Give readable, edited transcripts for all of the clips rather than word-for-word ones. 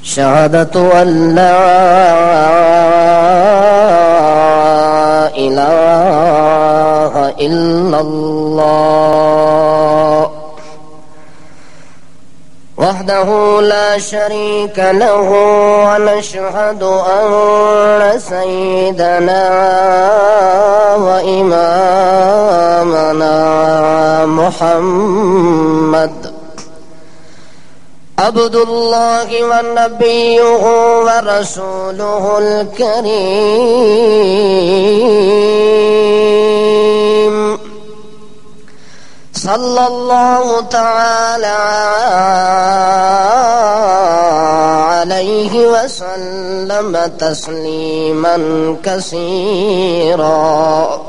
شهادة أن لا إله إلا الله وحده لا شريك له ونشهد أن سيدنا وإمامنا محمد عبد الله ونبيه ورسوله الكريم صلى الله تعالى عليه وسلم تسليما كثيرا.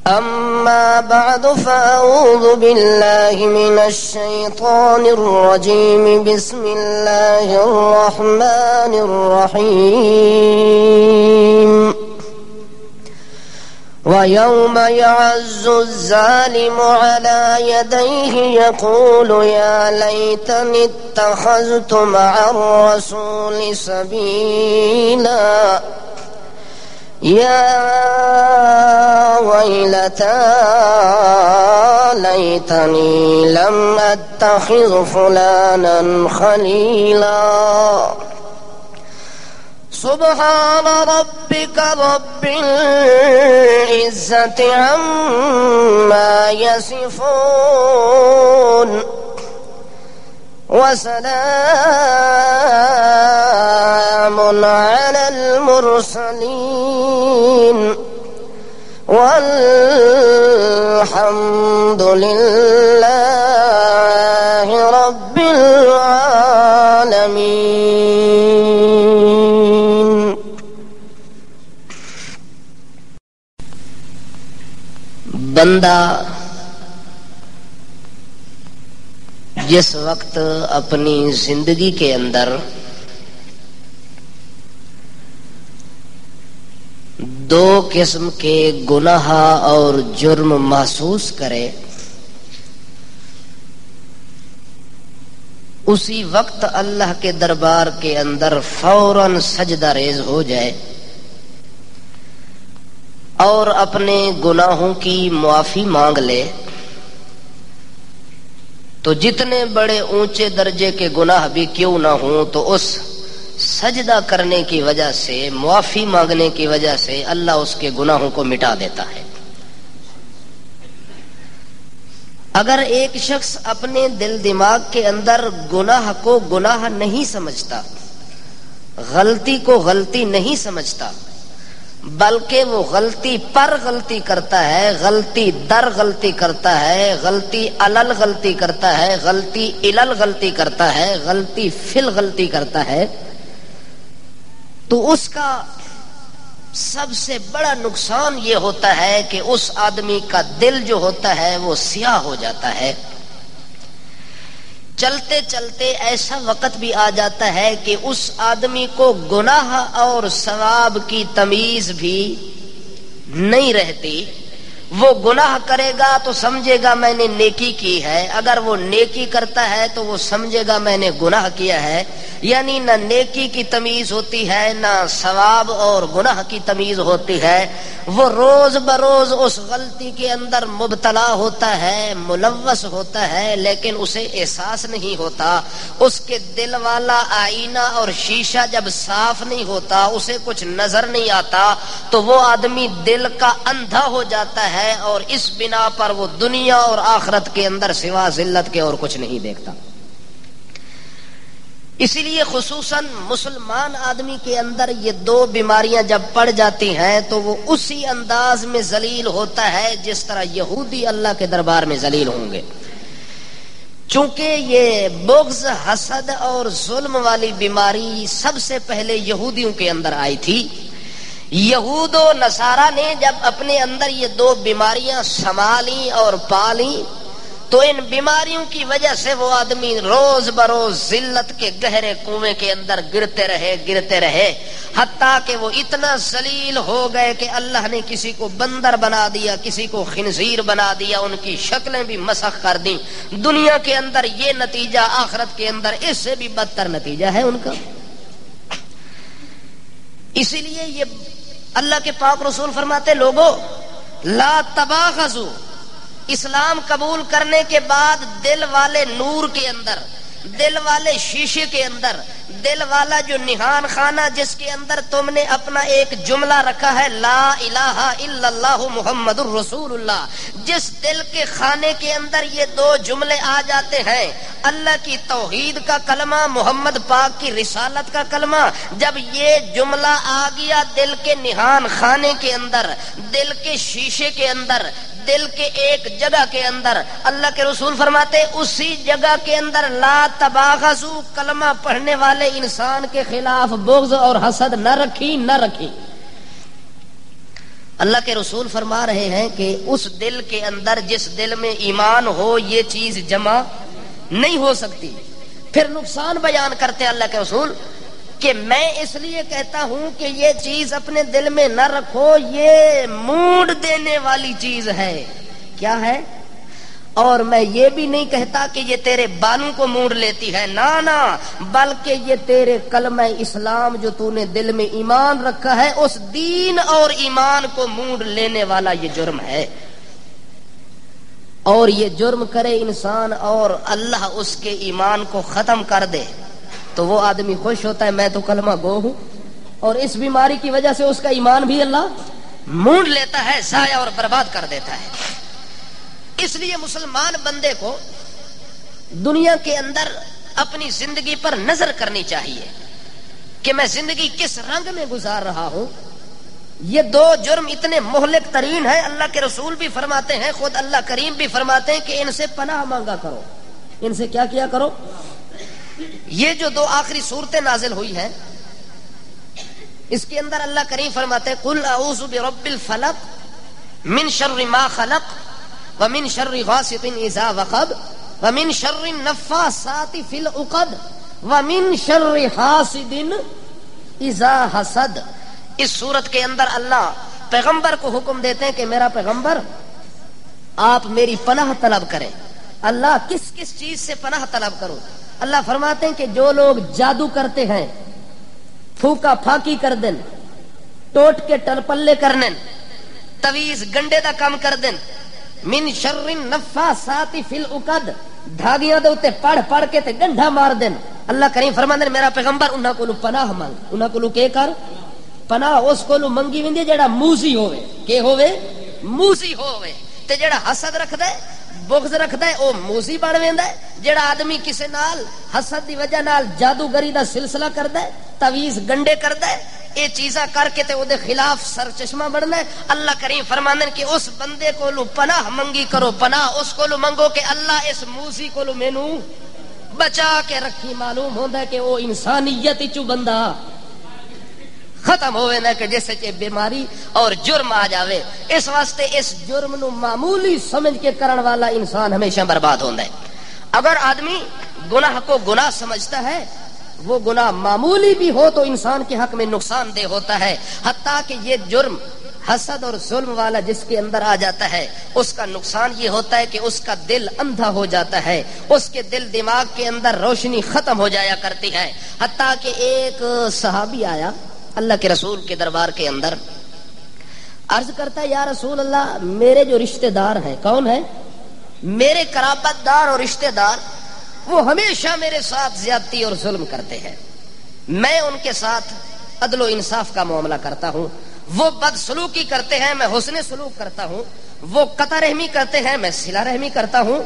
أما بعد فأعوذ بالله من الشيطان الرجيم. بسم الله الرحمن الرحيم. ويوم يعز الظالم على يديه يقول يا ليتني اتخذت مع الرسول سبيلا يا ويلتى ليتني لم أتخذ فلانا خليلا. سبحان ربك رب العزة عما يصفون وسلام على المرسلين والحمد لله رب العالمين. بندہ جس وقت اپنی زندگی کے اندر دو قسم کے گناہ اور جرم محسوس کرے اسی وقت اللہ کے دربار کے اندر فوراً سجدہ ریز ہو جائے اور اپنے گناہوں کی معافی مانگ لے تو جتنے بڑے اونچے درجے کے گناہ بھی کیوں نہ ہوں تو اس سجدہ کرنے کی وجہ سے، معافی مانگنے کی وجہ سے اللہ اس کے گناہوں کو مٹا دیتا ہے. اگر ایک شخص اپنے دل دماغ کے اندر گناہ کو گناہ نہیں سمجھتا، غلطی کو غلطی نہیں سمجھتا، بلکہ وہ غلطی پر غلطی کرتا ہے، غلطی در غلطی کرتا ہے، غلطی علل غلطی کرتا ہے، غلطی علل غلطی کرتا ہے، غلطی فل غلطی کرتا ہے، تو اس کا سب سے بڑا نقصان یہ ہوتا ہے کہ اس آدمی کا دل جو ہوتا ہے وہ سیاہ ہو جاتا ہے. چلتے چلتے ایسا وقت بھی آ جاتا ہے کہ اس آدمی کو گناہ اور ثواب کی تمیز بھی نہیں رہتی. وہ گناہ کرے گا تو سمجھے گا میں نے نیکی کی ہے، اگر وہ نیکی کرتا ہے تو وہ سمجھے گا میں نے گناہ کیا ہے. یعنی نہ نیکی کی تمیز ہوتی ہے، نہ ثواب اور گناہ کی تمیز ہوتی ہے. وہ روز بروز اس غلطی کے اندر مبتلا ہوتا ہے، ملوث ہوتا ہے، لیکن اسے احساس نہیں ہوتا. اس کے دل والا آئینہ اور شیشہ جب صاف نہیں ہوتا، اسے کچھ نظر نہیں آتا، تو وہ آدمی دل کا اندھا ہو جاتا ہے اور اس بنا پر وہ دنیا اور آخرت کے اندر سوا ذلت کے اور کچھ نہیں دیکھتا. اسی لیے خصوصاً مسلمان آدمی کے اندر یہ دو بیماریاں جب پڑ جاتی ہیں تو وہ اسی انداز میں ذلیل ہوتا ہے جس طرح یہودی اللہ کے دربار میں ذلیل ہوں گے. چونکہ یہ بغض، حسد اور ظلم والی بیماری سب سے پہلے یہودیوں کے اندر آئی تھی. یہود و نصارہ نے جب اپنے اندر یہ دو بیماریاں سنبھالی اور پالی تو ان بیماریوں کی وجہ سے وہ آدمی روز بروز ذلت کے گہرے کنویں کے اندر گرتے رہے حتیٰ کہ وہ اتنا ذلیل ہو گئے کہ اللہ نے کسی کو بندر بنا دیا، کسی کو خنزیر بنا دیا، ان کی شکلیں بھی مسخ کر دیں۔ دنیا کے اندر یہ نتیجہ، آخرت کے اندر اس سے بھی بدتر نتیجہ ہے ان کا۔ اسی لیے یہ اللہ کے پاک رسول فرماتے لوگوں لا تباغضوا، اسلام قبول کرنے کے بعد دل والے نور کے اندر، دل والے شیشے کے اندر، دل والا جو نہان خانہ جس کے اندر تم نے اپنا ایک جملہ رکھا ہے لا الہ الا اللہ محمد الرسول اللہ، جس دل کے خانے کے اندر یہ دو جملے آ جاتے ہیں، اللہ کی توحید کا کلمہ، محمد پاک کی رسالت کا کلمہ، جب یہ جملہ آ گیا دل کے نہان خانے کے اندر، دل کے شیشے کے اندر، دل کے ایک جگہ کے اندر، اللہ کے رسول فرماتے اسی جگہ کے اندر لا تباغضوا کلمہ پڑھنے والے انسان کے خلاف بغض اور حسد نہ رکھی۔ اللہ کے رسول فرما رہے ہیں کہ اس دل کے اندر جس دل میں ایمان ہو یہ چیز جمع نہیں ہو سکتی۔ پھر نقصان بیان کرتے ہیں اللہ کے رسول کہ میں اس لیے کہتا ہوں کہ یہ چیز اپنے دل میں نہ رکھو، یہ موڈ دینے والی چیز ہے۔ کیا ہے؟ اور میں یہ بھی نہیں کہتا کہ یہ تیرے بالوں کو موڑ لیتی ہے، نہ بلکہ یہ تیرے کلمہ اسلام جو تو نے دل میں ایمان رکھا ہے اس دین اور ایمان کو موڑ لینے والا یہ جرم ہے۔ اور یہ جرم کرے انسان اور اللہ اس کے ایمان کو ختم کر دے تو وہ آدمی خوش ہوتا ہے، میں تو کلمہ گو ہوں، اور اس بیماری کی وجہ سے اس کا ایمان بھی اللہ موڑ لیتا ہے، ضائع اور برباد کر دیتا ہے۔ اس لیے مسلمان بندے کو دنیا کے اندر اپنی زندگی پر نظر کرنی چاہیے کہ میں زندگی کس رنگ میں گزار رہا ہوں۔ یہ دو جرم اتنے مہلک ترین ہیں، اللہ کے رسول بھی فرماتے ہیں، خود اللہ کریم بھی فرماتے ہیں کہ ان سے پناہ مانگا کرو۔ ان سے کیا کرو؟ یہ جو دو آخری صورتیں نازل ہوئی ہیں اس کے اندر اللہ کریم فرماتے ہیں قل اعوذ برب الفلق من شر ما خلق ومن شر غاسق اذا وقب ومن شر النفاثات في العقد ومن شر حاسد اذا حسد۔ اس صورت کے اندر اللہ پیغمبر کو حکم دیتے ہیں کہ میرا پیغمبر آپ میری پناہ طلب کریں۔ اللہ کس کس چیز سے پناہ طلب کرو؟ اللہ فرماتے ہیں کہ جو لوگ جادو کرتے ہیں، پھوکا پھاکی کر دیں، ٹوٹ کے ٹرپلے کرنے، تویز گنڈے دا کام کر دیں، من شر النفاثات فی العقد، دھاگیاں دے اوتے پڑھ کے تے گنڈا مار دیں۔ اللہ کریم فرماندے میرا پیغمبر انہاں کولوں پناہ مانگ، انہاں کولوں کے کر پناہ اس کولوں منگی ویندی جڑا موذی ہوے، کہ ہوے موذی ہوے، تے جڑا حسد رکھدا ہے، بغض رکھدا ہے، او موذی بن ویندا ہے۔ جڑا آدمی کسے نال حسد دی وجہ نال جادوگری دا سلسلہ کردا ہے، تویز گنڈے کردا ہے، اے چیزاں کر کے تے او دے خلاف سر چشمہ بننا ہے۔ اللہ کریم فرماندے کہ اس بندے کولوں پناہ منگی کرو، پناہ اس کولوں منگو کہ اللہ اس موذی کولوں مینوں بچا کے رکھی۔ معلوم ہوندا ہے کہ او انسانیت وچوں بندہ ختم ہوئے نہ کہ جیسے کہ بیماری اور جرم آ جاوے۔ اس واسطے اس جرم نو معمولی سمجھ کے کرن والا انسان ہمیشہ برباد ہوندا ہے۔ اگر آدمی گناہ کو گناہ سمجھتا ہے، وہ گناہ معمولی بھی ہو تو انسان کے حق میں نقصان دہ ہوتا ہے، حتیٰ کہ یہ جرم حسد اور ظلم والا جس کے اندر آ جاتا ہے اس کا نقصان یہ ہوتا ہے کہ اس کا دل اندھا ہو جاتا ہے، اس کے دل دماغ کے اندر روشنی ختم ہو جایا کرتی ہے۔ حتیٰ کہ ایک صحابی آیا اللہ کے رسول کے دربار کے اندر، عرض کرتا ہے یا رسول اللہ میرے جو رشتہ دار ہیں، کون ہیں؟ میرے قرابت دار اور رشتہ دار، وہ ہمیشہ میرے ساتھ زیادتی اور ظلم کرتے ہیں، میں ان کے ساتھ عدل و انصاف کا معاملہ کرتا ہوں، وہ بد سلوکی کرتے ہیں میں حسن سلوک کرتا ہوں، وہ قطع رحمی کرتے ہیں میں صلہ رحمی کرتا ہوں،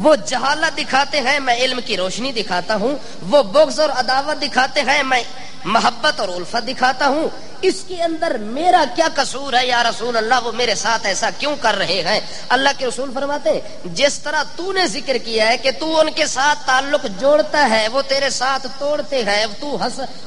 وہ جہالت دکھاتے ہیں میں علم کی روشنی دکھاتا ہوں، وہ بغض اور عداوت دکھاتے ہیں میں محبت اور الفت دکھاتا ہوں۔ اس کے اندر میرا کیا قصور ہے یا رسول اللہ؟ وہ میرے ساتھ ایسا کیوں کر رہے ہیں؟ اللہ کے رسول فرماتے ہیں جس طرح تو نے ذکر کیا ہے کہ تو ان کے ساتھ تعلق جوڑتا ہے وہ تیرے ساتھ توڑتے ہیں،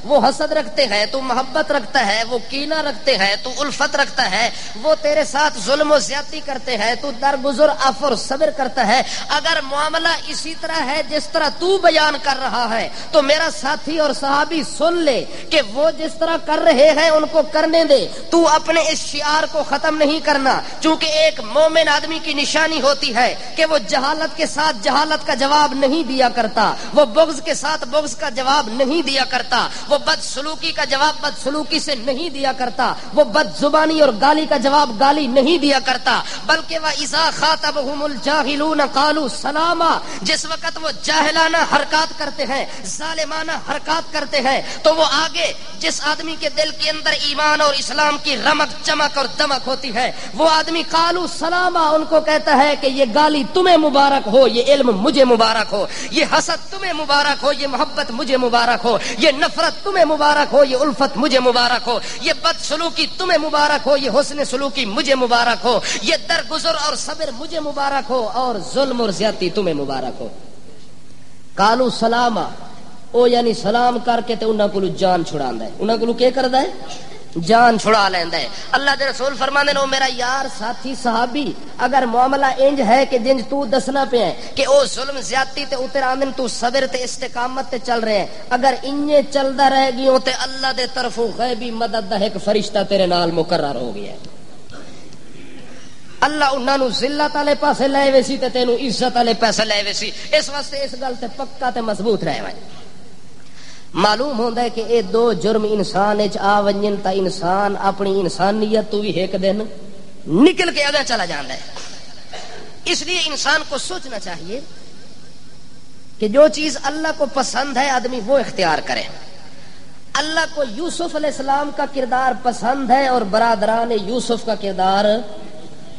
وہ حسد رکھتے ہیں تو محبت رکھتا ہے، وہ کینہ رکھتے ہیں تو الفت رکھتا ہے، وہ تیرے ساتھ ظلم و زیادتی کرتے کرتے ہیں، تو درگزر عفو اور صبر کرتا ہے. اگر معاملہ اسی طرح ہے جس طرح تو بیان کر رہا ہے تو میرا ساتھی اور صحابی سن لے کہ وہ جس طرح کر رہے ہیں ان کو کرنے دے. تو اپنے اس شعار کو ختم نہیں کرنا، چونکہ ایک مومن آدمی کی نشانی ہوتی ہے کہ وہ جہالت کے ساتھ جہالت کا جواب نہیں دیا کرتا، وہ بغض کے ساتھ بغض کا جواب نہیں دیا کرتا، وہ بدسلوکی کا جواب بدسلوکی سے نہیں دیا کرتا، وہ بد زبانی اور گالی کا جواب گالی نہیں دیا کرتا، بلکہ وَإِذَا خَاطَبَهُمُ الْجَاهِلُونَ قَالُوا سَلَامًا، جس وقت وہ جاہلانہ حرکات کرتے ہیں، ظالمانہ حرکات کرتے ہیں، تو وہ آگے جس آدمی کے دل کے اندر ایمان اور اسلام کی رمق چمک اور دمک ہوتی ہے وہ آدمی قالوا سلاما، ان کو کہتا ہے کہ یہ گالی تمہیں مبارک ہو، یہ علم مجھے مبارک ہو، یہ حسد تمہیں مبارک ہو، یہ محبت مجھے مبارک ہو، یہ نفرت تمہیں مبارک ہو، یہ الفت مجھے مبارک ہو، یہ بد سلوکی تمہیں مبارک ہو، یہ حسن سلوکی مجھے مبارک ہو، یہ درگزر اور صبر مجھے مبارک ہو، اور ظلم اور زیادتی تمہیں مبارک ہو. قالوا سلاما، او یعنی سلام کر کے تے انہاں کولو جان چھڑاندا ہے. انہاں کولو کی کردا ہے؟ جان چھڑا لیندا ہے. اللہ دے رسول فرماندے نے او میرا یار ساتھی صحابی اگر معاملہ انج ہے کہ جنج تو دسنا پیا ہے کہ او ظلم زیادتی تے اتر آندن تو صبر تے استقامت تے چل رہے ہیں، اگر انجے چلدا رہ گیوں تے اللہ دے طرفوں غیبی مدد دا ایک فرشتہ تیرے نال مقرر ہو گیا ہے. اللہ انہاں نو ذلت والے پاسے لے ویسی تے تینوں عزت والے پاسے لے ویسی. اس واسطے اس گل تے پکا تے مضبوط رہ وے. معلوم ہوندا ہے کہ اے دو جرم انسان وچ آ ونجن تا انسان اپنی انسانیت تو بھی ایک دن نکل کے اگے چلا جاندا ہے. اس لیے انسان کو سوچنا چاہیے کہ جو چیز اللہ کو پسند ہے آدمی وہ اختیار کرے. اللہ کو یوسف علیہ السلام کا کردار پسند ہے اور برادران یوسف کا کردار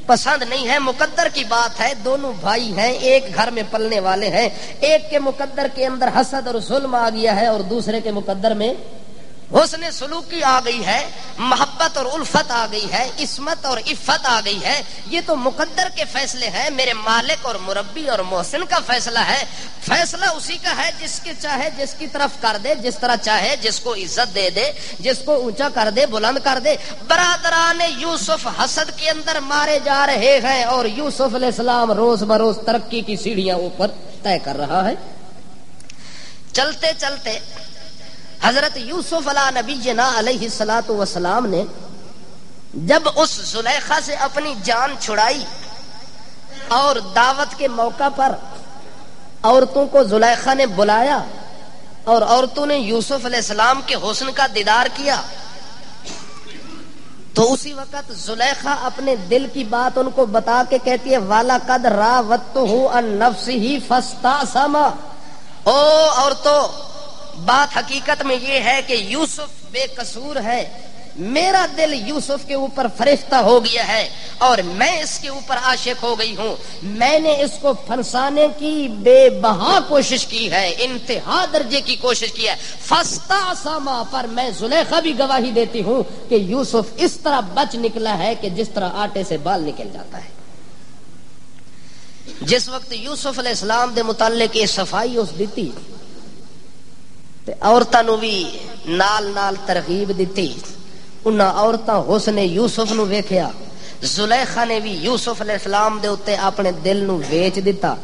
پسند نہیں ہے. مقدر کی بات ہے، دونوں بھائی ہیں، ایک گھر میں پلنے والے ہیں، ایک کے مقدر کے اندر حسد اور ظلم آ گیا ہے اور دوسرے کے مقدر میں حسن سلوکی آ گئی ہے، محبت اور الفت آ گئی ہے، عصمت اور عفت آ گئی ہے. یہ تو مقدر کے فیصلے ہیں، میرے مالک اور مربی اور محسن کا فیصلہ ہے. فیصلہ اسی کا ہے جس کے چاہے جس کی طرف کر دے، جس طرح چاہے جس کو عزت دے دے، جس کو اونچا کر دے، بلند کر دے. برادران یوسف حسد کے اندر مارے جا رہے ہیں اور یوسف علیہ السلام روز بروز ترقی کی سیڑھیاں اوپر طے کر رہا ہے. چلتے چلتے حضرت یوسف علیہ نبینا علیہ الصلوۃ والسلام نے جب اس زلیخا سے اپنی جان چھڑائی اور دعوت کے موقع پر عورتوں کو زلیخا نے بلایا اور عورتوں نے یوسف علیہ السلام کے حسن کا دیدار کیا، تو اسی وقت زلیخا اپنے دل کی بات ان کو بتا کے کہتی ہے وَلَقَدْ رَاوَدتُّهُ عَن نَفْسِهِ فَاسْتَعْصَمَ. او عورتوں، بات حقیقت میں یہ ہے کہ یوسف بے قصور ہے، میرا دل یوسف کے اوپر فرشتہ ہو گیا ہے اور میں اس کے اوپر عاشق ہو گئی ہوں. میں نے اس کو پھنسانے کی بے بہا کوشش کی ہے، انتہا درجے کی کوشش کی ہے. فاستعصما، پر میں زلیخا بھی گواہی دیتی ہوں کہ یوسف اس طرح بچ نکلا ہے کہ جس طرح آٹے سے بال نکل جاتا ہے. جس وقت یوسف علیہ السلام دے متعلق یہ صفائی اس دیتی تے عورتاں نو بھی نال نال ترغیب دیتی. انہاں عورتاں حسن یوسف نو ویکھیا، زلیخا نے بھی یوسف علیہ السلام دے اوتے اپنے دل نو ویچ دیتا.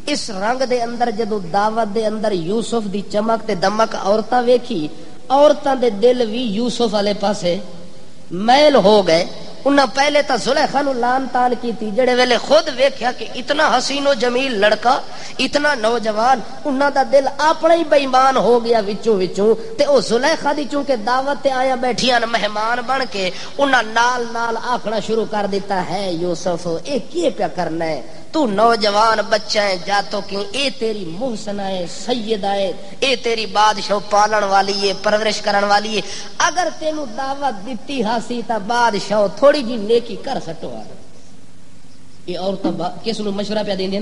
اس رنگ دے اندر جدو دعوت دے اندر یوسف دی چمک تے دمک عورتاں ویکھی، عورتاں دے دل بھی یوسف والے پاسے میل ہو گئے. انہاں پہلے تا زلیخا نو لان تان کیتی، جڑے ویلے خود ویکھیا کہ اتنا حسین و جمیل لڑکا، اتنا نوجوان، انہاں دا دل اپنا ہی بے ایمان ہو گیا وچوں وچوں. تے او زلیخا دی چونکہ دعوت تے آیا بیٹھیاں مہمان بن کے انہاں نال نال آکھنا شروع کر دیتا ہے یوسف اے کی پیا کرنا ہے، تو نوجوان بچہ ہے جاتو کیوں، اے تیری محسنہ ہے، سیدہ ہے، اے تیری بادشاہ پالن والی ہے، پرورش کرن والی ہے. اگر تینوں دعوت دیتی ہاسی تا بادشاہ تھوڑی جی نیکی کر سٹو. یہ عورتاں کس نو مشورہ پہ دیندیں؟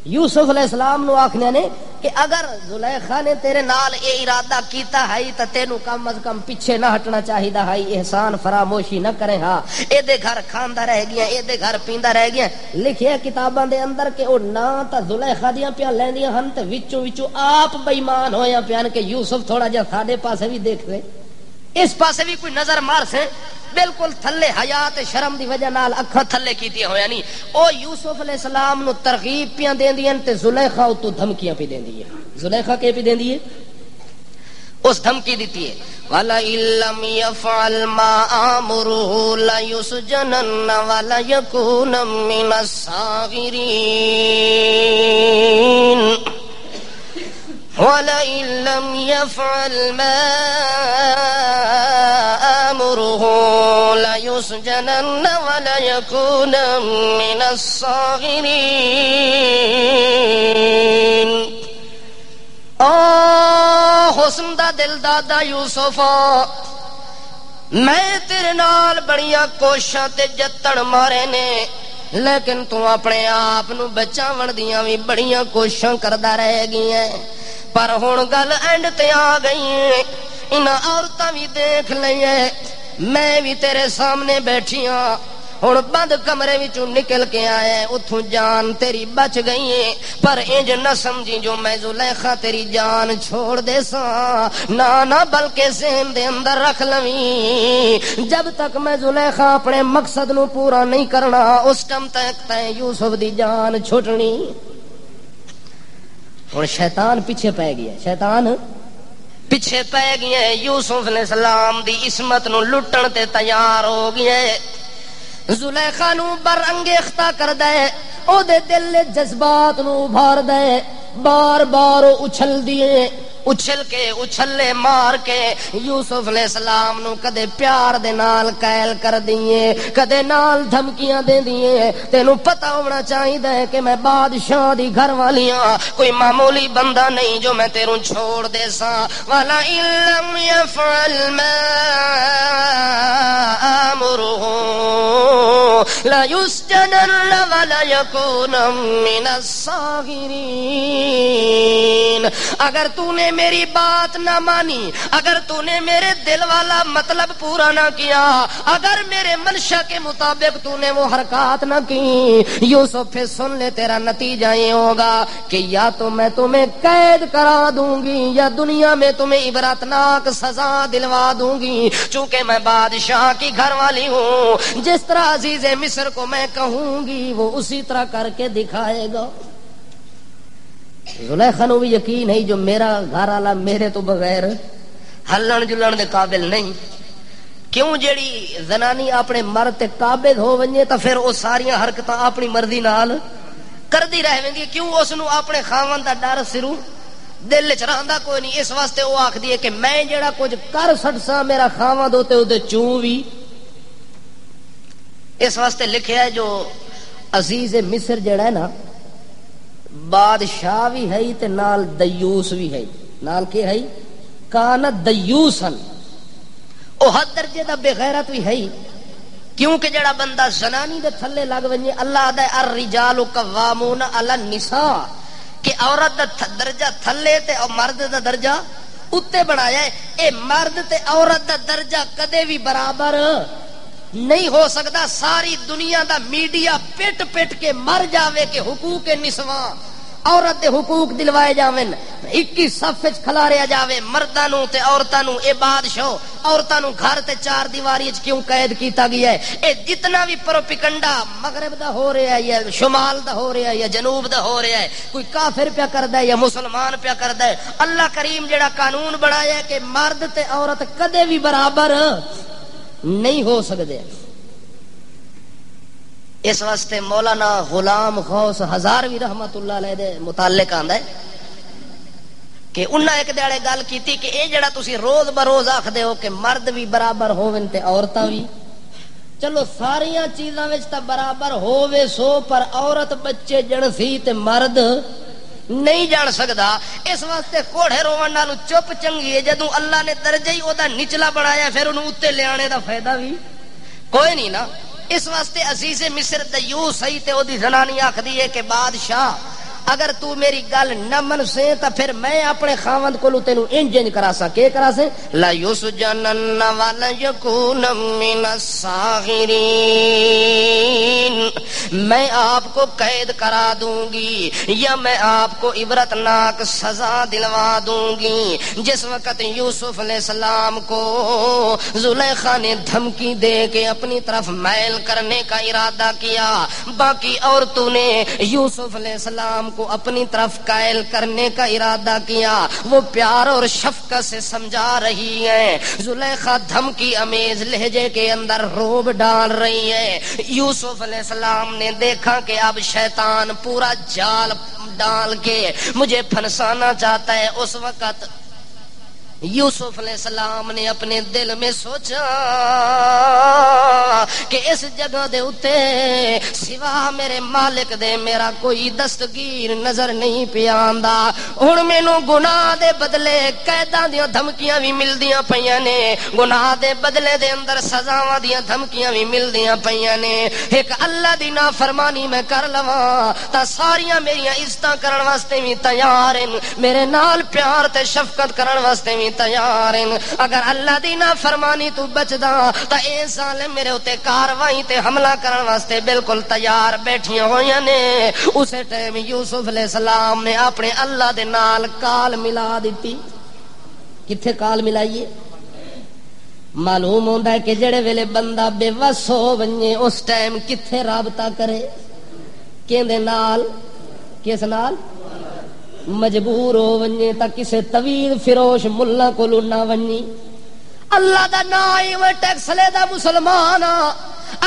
یوسف علیہ السلام نو آکھنے نے کہ اگر زلیخا نے تیرے نال اے ارادہ کیتا ہے تے تینوں کم از کم پیچھے نہ ہٹنا چاہیدا ہے، احسان فراموشی نہ کرے. ہاں اے دے گھر کھاندا رہ گیا، اے دے گھر پیندا رہ گیا. لکھیا کتاباں دے اندر کہ او نہ تا زلیخا دیاں پیاں لیندیاں ہن تے وچوں وچوں آپ بے ایمان ہویا پیان کہ یوسف تھوڑا جہا ساڈے پاسے بھی دیکھ لے، اس پاسے بھی کوئی نظر مار سے. بالکل تھلے حیات شرم دی وجہ نال اکھاں تھلے کیتی ہویا نہیں. او یوسف علیہ السلام نو ترغیب پیاں دیندیاں تے زلیخا اتوں دھمکیاں پی دیندی ہے. زلیخا کی پی دیندی ہے؟ اس دھمکی دیتی ہے وَلَئِن لَّمْ يَفْعَلْ مَا آمُرُهُ لَيُسْجَنَنَّ وَلَيَكُونًا مِّنَ الصَّاغِرِينَ وَلَئِن لَّمْ يَفْعَلْ مَا آمُرُهُ لَيُسْجَنَنَّ وَلَيَكُونًا مِّنَ الصَّاغِرِينَ. حسن دا دل دادا یوسف، میں تیرے نال بڑیاں کوشاں تے جتن مارے نے، لیکن تو اپنے آپ نو بچاون دیاں وی بڑیاں کوشاں کردا رہ گئی ہے. پر ہن گل اینڈ تے آ گئی ہے، انہاں عورتاں وی دیکھ لئی، میں بھی تیرے سامنے بیٹھی ہاں. ہن بند کمرے وچوں نکل کے آئے، اتھوں جان تیری بچ گئی ہے. پر انج نہ سمجھی جو میں زلیخا تیری جان چھوڑ دے ساں، نہ بلکہ ذہن دے اندر رکھ لویں، جب تک میں زلیخا اپنے مقصد نو پورا نہیں کرنا اس ٹائم تک تے یوسف دی جان چھٹنی. ہن شیطان پیچھے پہ گیا، شیطان پیچھے پہ گیا، یوسف علیہ السلام دی عصمت نو لٹن تے تیار ہو گیا. زلیخا نو برانگیختہ کر دے، او دے دل جذبات نو ابھار دے، بار بار اچھل دیے، اچھل کے اچھلے مار کے یوسف علیہ السلام نو کدے پیار دے نال قائل کر دیے، کدے نال دھمکیاں دے دیے. تینوں پتہ ہونا چاہیے کہ میں بادشاہ دی گھر والیاں، کوئی معمولی بندہ نہیں جو میں تیروں چھوڑ دے ساں. وَلَئِن لَّمْ يَفْعَلْ مَا آمُرُهُ لَيُسْجَنَنَّ وَلَيَكُونًا مِّنَ الصَّاغِرِينَ. اگر تو نے میری بات نہ مانی، اگر تو نے میرے دل والا مطلب پورا نہ کیا، اگر میرے منشا کے مطابق تو نے وہ حرکات نہ کی، یوسف پھر سن لے تیرا نتیجہ یہ ہوگا کہ یا تو میں تمہیں قید کرا دوں گی یا دنیا میں تمہیں عبرتناک سزا دلوا دوں گی. چونکہ میں بادشاہ کی گھر والی ہوں، جس طرح عزیز مصر کو میں کہوں گی وہ اسی طرح کر کے دکھائے گا. زلیخا نو بھی یقین ہے جو میرا گھر والا میرے تو بغیر ہلن جلن دے قابل نہیں. کیوں جیڑی زنانی اپنے مرد تے قابض ہو ونجے تو پھر وہ ساری حرکتاں اپنی مرضی نال کردی رہ ویندی. کیوں اس نو اپنے خاوند دا ڈر سرو دل چ رہندا کوئی نہیں. اس واسطے وہ آکھدی ہے کہ میں جیڑا کچھ کر سٹساں میرا خاوند ہوتے اودے چوں وی. اس واسطے لکھیا ہے جو عزیز مصر جڑا ہے نا بادشاہ بھی ہے تے نال دیوس بھی ہے. نال کے ہے؟ کان دیوسن، او حد درجے دا بے غیرت بھی ہے. کیونکہ جڑا بندہ زنانی دے تھلے لگ ونجے، اللہ دا الرجال قوامون علی النساء، کہ عورت دا درجہ تھلے تے مرد دا درجہ اتے بنایا ہے. اے مرد تے عورت دا درجہ کدے بھی برابر نہیں ہو سکتا. ساری دنیا دا میڈیا پٹ پٹ کے مر جاوے کہ حقوق نسواں، عورت دے حقوق دلوائے جاویں، 21 صف وچ کھلاریا جاوے مرداں نو تے عورتاں نو. اے بادشاہ عورتاں نو گھر تے چار دیواری وچ کیوں قید کیتا گیا ہے؟ اے جتنا بھی پروپیگنڈا مغرب دا ہو رہا ہے یا شمال دا ہو رہا ہے یا جنوب دا ہو رہا ہے، کوئی کافر پیا کردا ہے یا مسلمان پیا کردا ہے، اللہ کریم جڑا قانون بنایا ہے کہ مرد تے عورت کدے بھی برابر نہیں ہو سکتے. اس واسطے مولانا غلام غوث ہزاروی رحمت اللہ علیہ دے متعلق آندا ہے کہ انہاں ایک دیڑے گل کیتی کہ اے جڑا تسی روز بروز آکھدے ہو کہ مرد بھی برابر ہوون تے عورتاں بھی، چلو ساریاں چیزاں وچ تے برابر ہووے سو، پر عورت بچے جن سی تے مرد نہیں جان سکدا. اس واسطے کوڑے روون نالوں چپ چنگی ہے جدوں اللہ نے درجہ ہی او دا نچلا بنایا پھر اونوں اوتے لے آنے دا فائدہ بھی کوئی نہیں نا. اس واسطے عزیز مصر دیوس ہے تے او دی زنانی آکھدی ہے کہ بادشاہ اگر تو میری گل نہ من سے تو پھر میں اپنے خاوند کو تینوں انج کرا سا کے کرا سے لا یسجنن ولا یکون من الساغرین، میں آپ کو قید کرا دوں گی یا میں آپ کو عبرتناک سزا دلوا دوں گی۔ جس وقت یوسف علیہ السلام کو زلیخا نے دھمکی دے کے اپنی طرف میل کرنے کا ارادہ کیا، باقی عورتوں نے یوسف علیہ السلام کو اپنی طرف قائل کرنے کا ارادہ کیا، وہ پیار اور شفقت سے سمجھا رہی ہے۔ زلیخا دھمکی امیز لہجے کے اندر روب ڈال رہی ہے۔ یوسف علیہ السلام نے دیکھا کہ اب شیطان پورا جال ڈال کے مجھے پھنسانا چاہتا ہے۔ اس وقت یوسف علیہ السلام نے اپنے دل میں سوچا کہ اس جگہ دے اتے سوا میرے مالک دے میرا کوئی دستگیر نظر نہیں پیا آندا۔ ہن مینوں گناہ دے بدلے قیداں دیاں دھمکیاں بھی ملدیاں پیاں نے، گناہ دے بدلے دے اندر سزاواں دیاں دھمکیاں بھی ملدیاں پیاں نے۔ ایک اللہ دی نافرمانی میں کر لواں تا ساریاں میریاں عزتاں کرن واسطے بھی تیار ہیں، میرے نال پیار تے شفقت کرن واسطے بھی تیار ہیں۔ اگر اللہ دی نافرمانی تو بچدا تا اے ظالم میرے اتے کاروائی تے حملہ کرن واسطے بالکل تیار بیٹھیاں ہویاں نے۔ اسے ٹائم یوسف علیہ السلام نے اپنے اللہ دے نال کال ملا دیتی۔ کتھے کال ملائیے؟ معلوم ہوندا ہے کہ جڑے ویلے بندہ بے وس ہو ونجے اس ٹائم کتھے رابطہ کرے؟ کیندے نال؟ کس نال؟ مجبور ہو ونجے تا کسے طویل فروش ملا کولو نہ ونجی۔ اللہ دا نائی و ٹیکس لے دا مسلمان،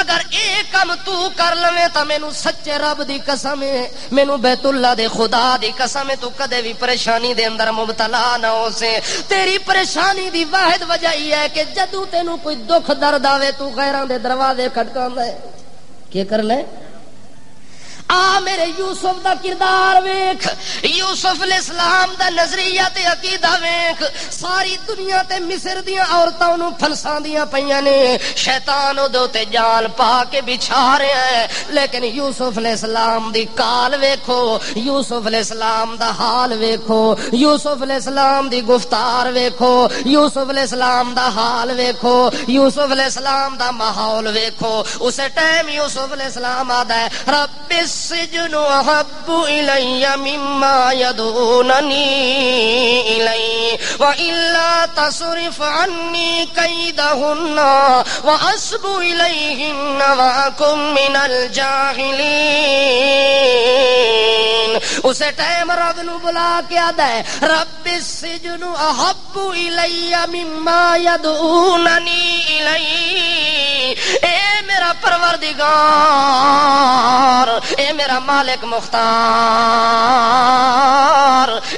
اگر ایک کم تو کر لویں تا مینوں سچے رب دی قسم ہے، مینوں بیت اللہ دے خدا دی قسم ہے، تو کدے بھی پریشانی دے اندر مبتلا نہ ہو سے۔ تیری پریشانی دی واحد وجہ یہ ہے کہ جدوں تینوں کوئی دکھ درد آوے تو غیراں دے دروازے کھٹکاندا ہے۔ کی کر لے؟ آ میرے یوسف دا کردار ویکھ، یوسف علیہ السلام دا نظریہ تے عقیدہ ویکھ۔ ساری دنیا تے مصر دیاں عورتاں نوں پھنساندیاں پیاں نے، شیطان او تے جال پا کے بچھا رہا ہے، لیکن یوسف علیہ السلام دی کال ویکھو، یوسف علیہ السلام دا حال ویکھو، یوسف علیہ السلام دی گفتار ویکھو، یوسف علیہ السلام دا حال ویکھو، یوسف علیہ السلام دا ماحول ویکھو۔ اسے ٹائم یوسف علیہ السلام آدا ہے رب السجن احب الی مما يدعوننی الی والا تصرف عنی کیدہن واصب الیہن واکن من الجاہلین۔ اسے ٹائم رب نو بلا کے آدا ہے رب السجن احب الی مما يدعوننی الی، اے میرا پروردگار، اے میرا مالک مختار،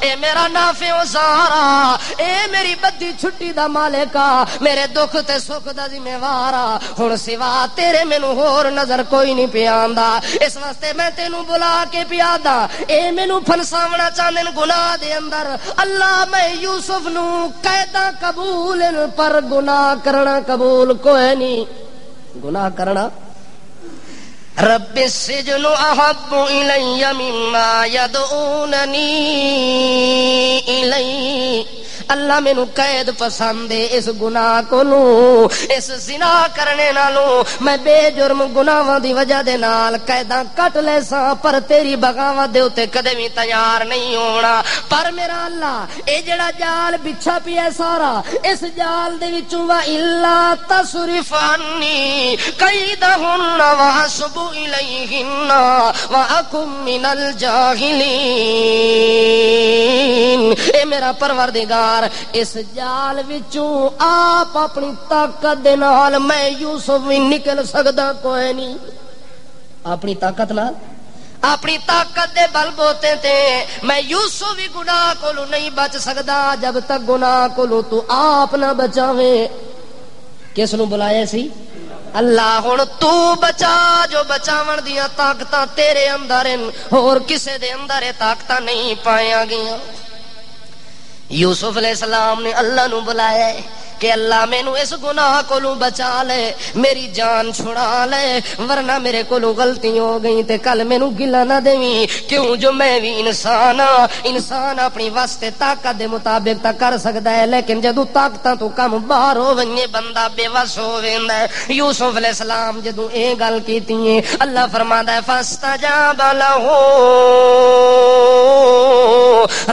اے میرا نافع و زارا، اے میری بدی چھٹی دا مالکا، میرے دکھ تے سکھ دا ذمہ وارا، ہن سوا تیرے مینوں ہور نظر کوئی نہیں پیاندا، اس واسطے میں تینوں بلا کے پیادا۔ اے مینوں پھنساونا چاہندے گناہ دے اندر، اللہ میں یوسف نو قیداں قبول پر گناہ کرنا قبول کوئی نہیں۔ گناہ کرنا رب السجن احب الی مما یدعوننی الی، اللہ مینوں قید پسند ہے، اس گناہ کو لوں، اس زنا کرنے نالوں میں بے جرم گناہاں دی وجہ دے نال قیداں کٹ لے سا، پر تیری بغاوت دے اوتے کدے بھی تیار نہیں ہونا۔ پر میرا اللہ اے جڑا جال بچھا پیا سارا، اس جال دے وچوں وا الا تصرف عنی کیدہن واصب الیہن واکن من الجاہلین۔ اے میرا پروردگار اس جال وچوں آپ اپنی طاقت دے نال میں یوسف بھی نکل سکدا کوئی نہیں، اپنی طاقت نال، اپنی طاقت دے بل بوتے تے میں یوسف بھی گناہ کولو نہیں بچ سکدا جب تک گناہ کولو تو آپ نہ بچاویں۔ کس نو بلایا سی؟ اللہ۔ ہن تو بچا، جو بچاون دیاں طاقتاں تیرے اندر ہیں، اور کسے دے اندر اے طاقتاں نہیں پایا گیاں۔ یوسف علیہ السلام نے اللہ نو بلایا ہے، کہ اللہ مینوں اس گناہ کولوں بچا لے، میری جان چھڑا لے، ورنہ میرے کولوں غلطی ہو گئی تے کل مینوں گلا نہ دیویں، کیوں جو میں بھی انسان ہاں۔ انسان اپنی واسطے طاقت دے مطابق تا کر سکدا ہے، لیکن جدوں طاقتاں تو کم باہر ہو ونے بندہ بے وس ہو ویندا ہے۔ یوسف علیہ السلام جدوں اے گل کیتی ہے، اللہ فرماندا ہے فاستجاب لہ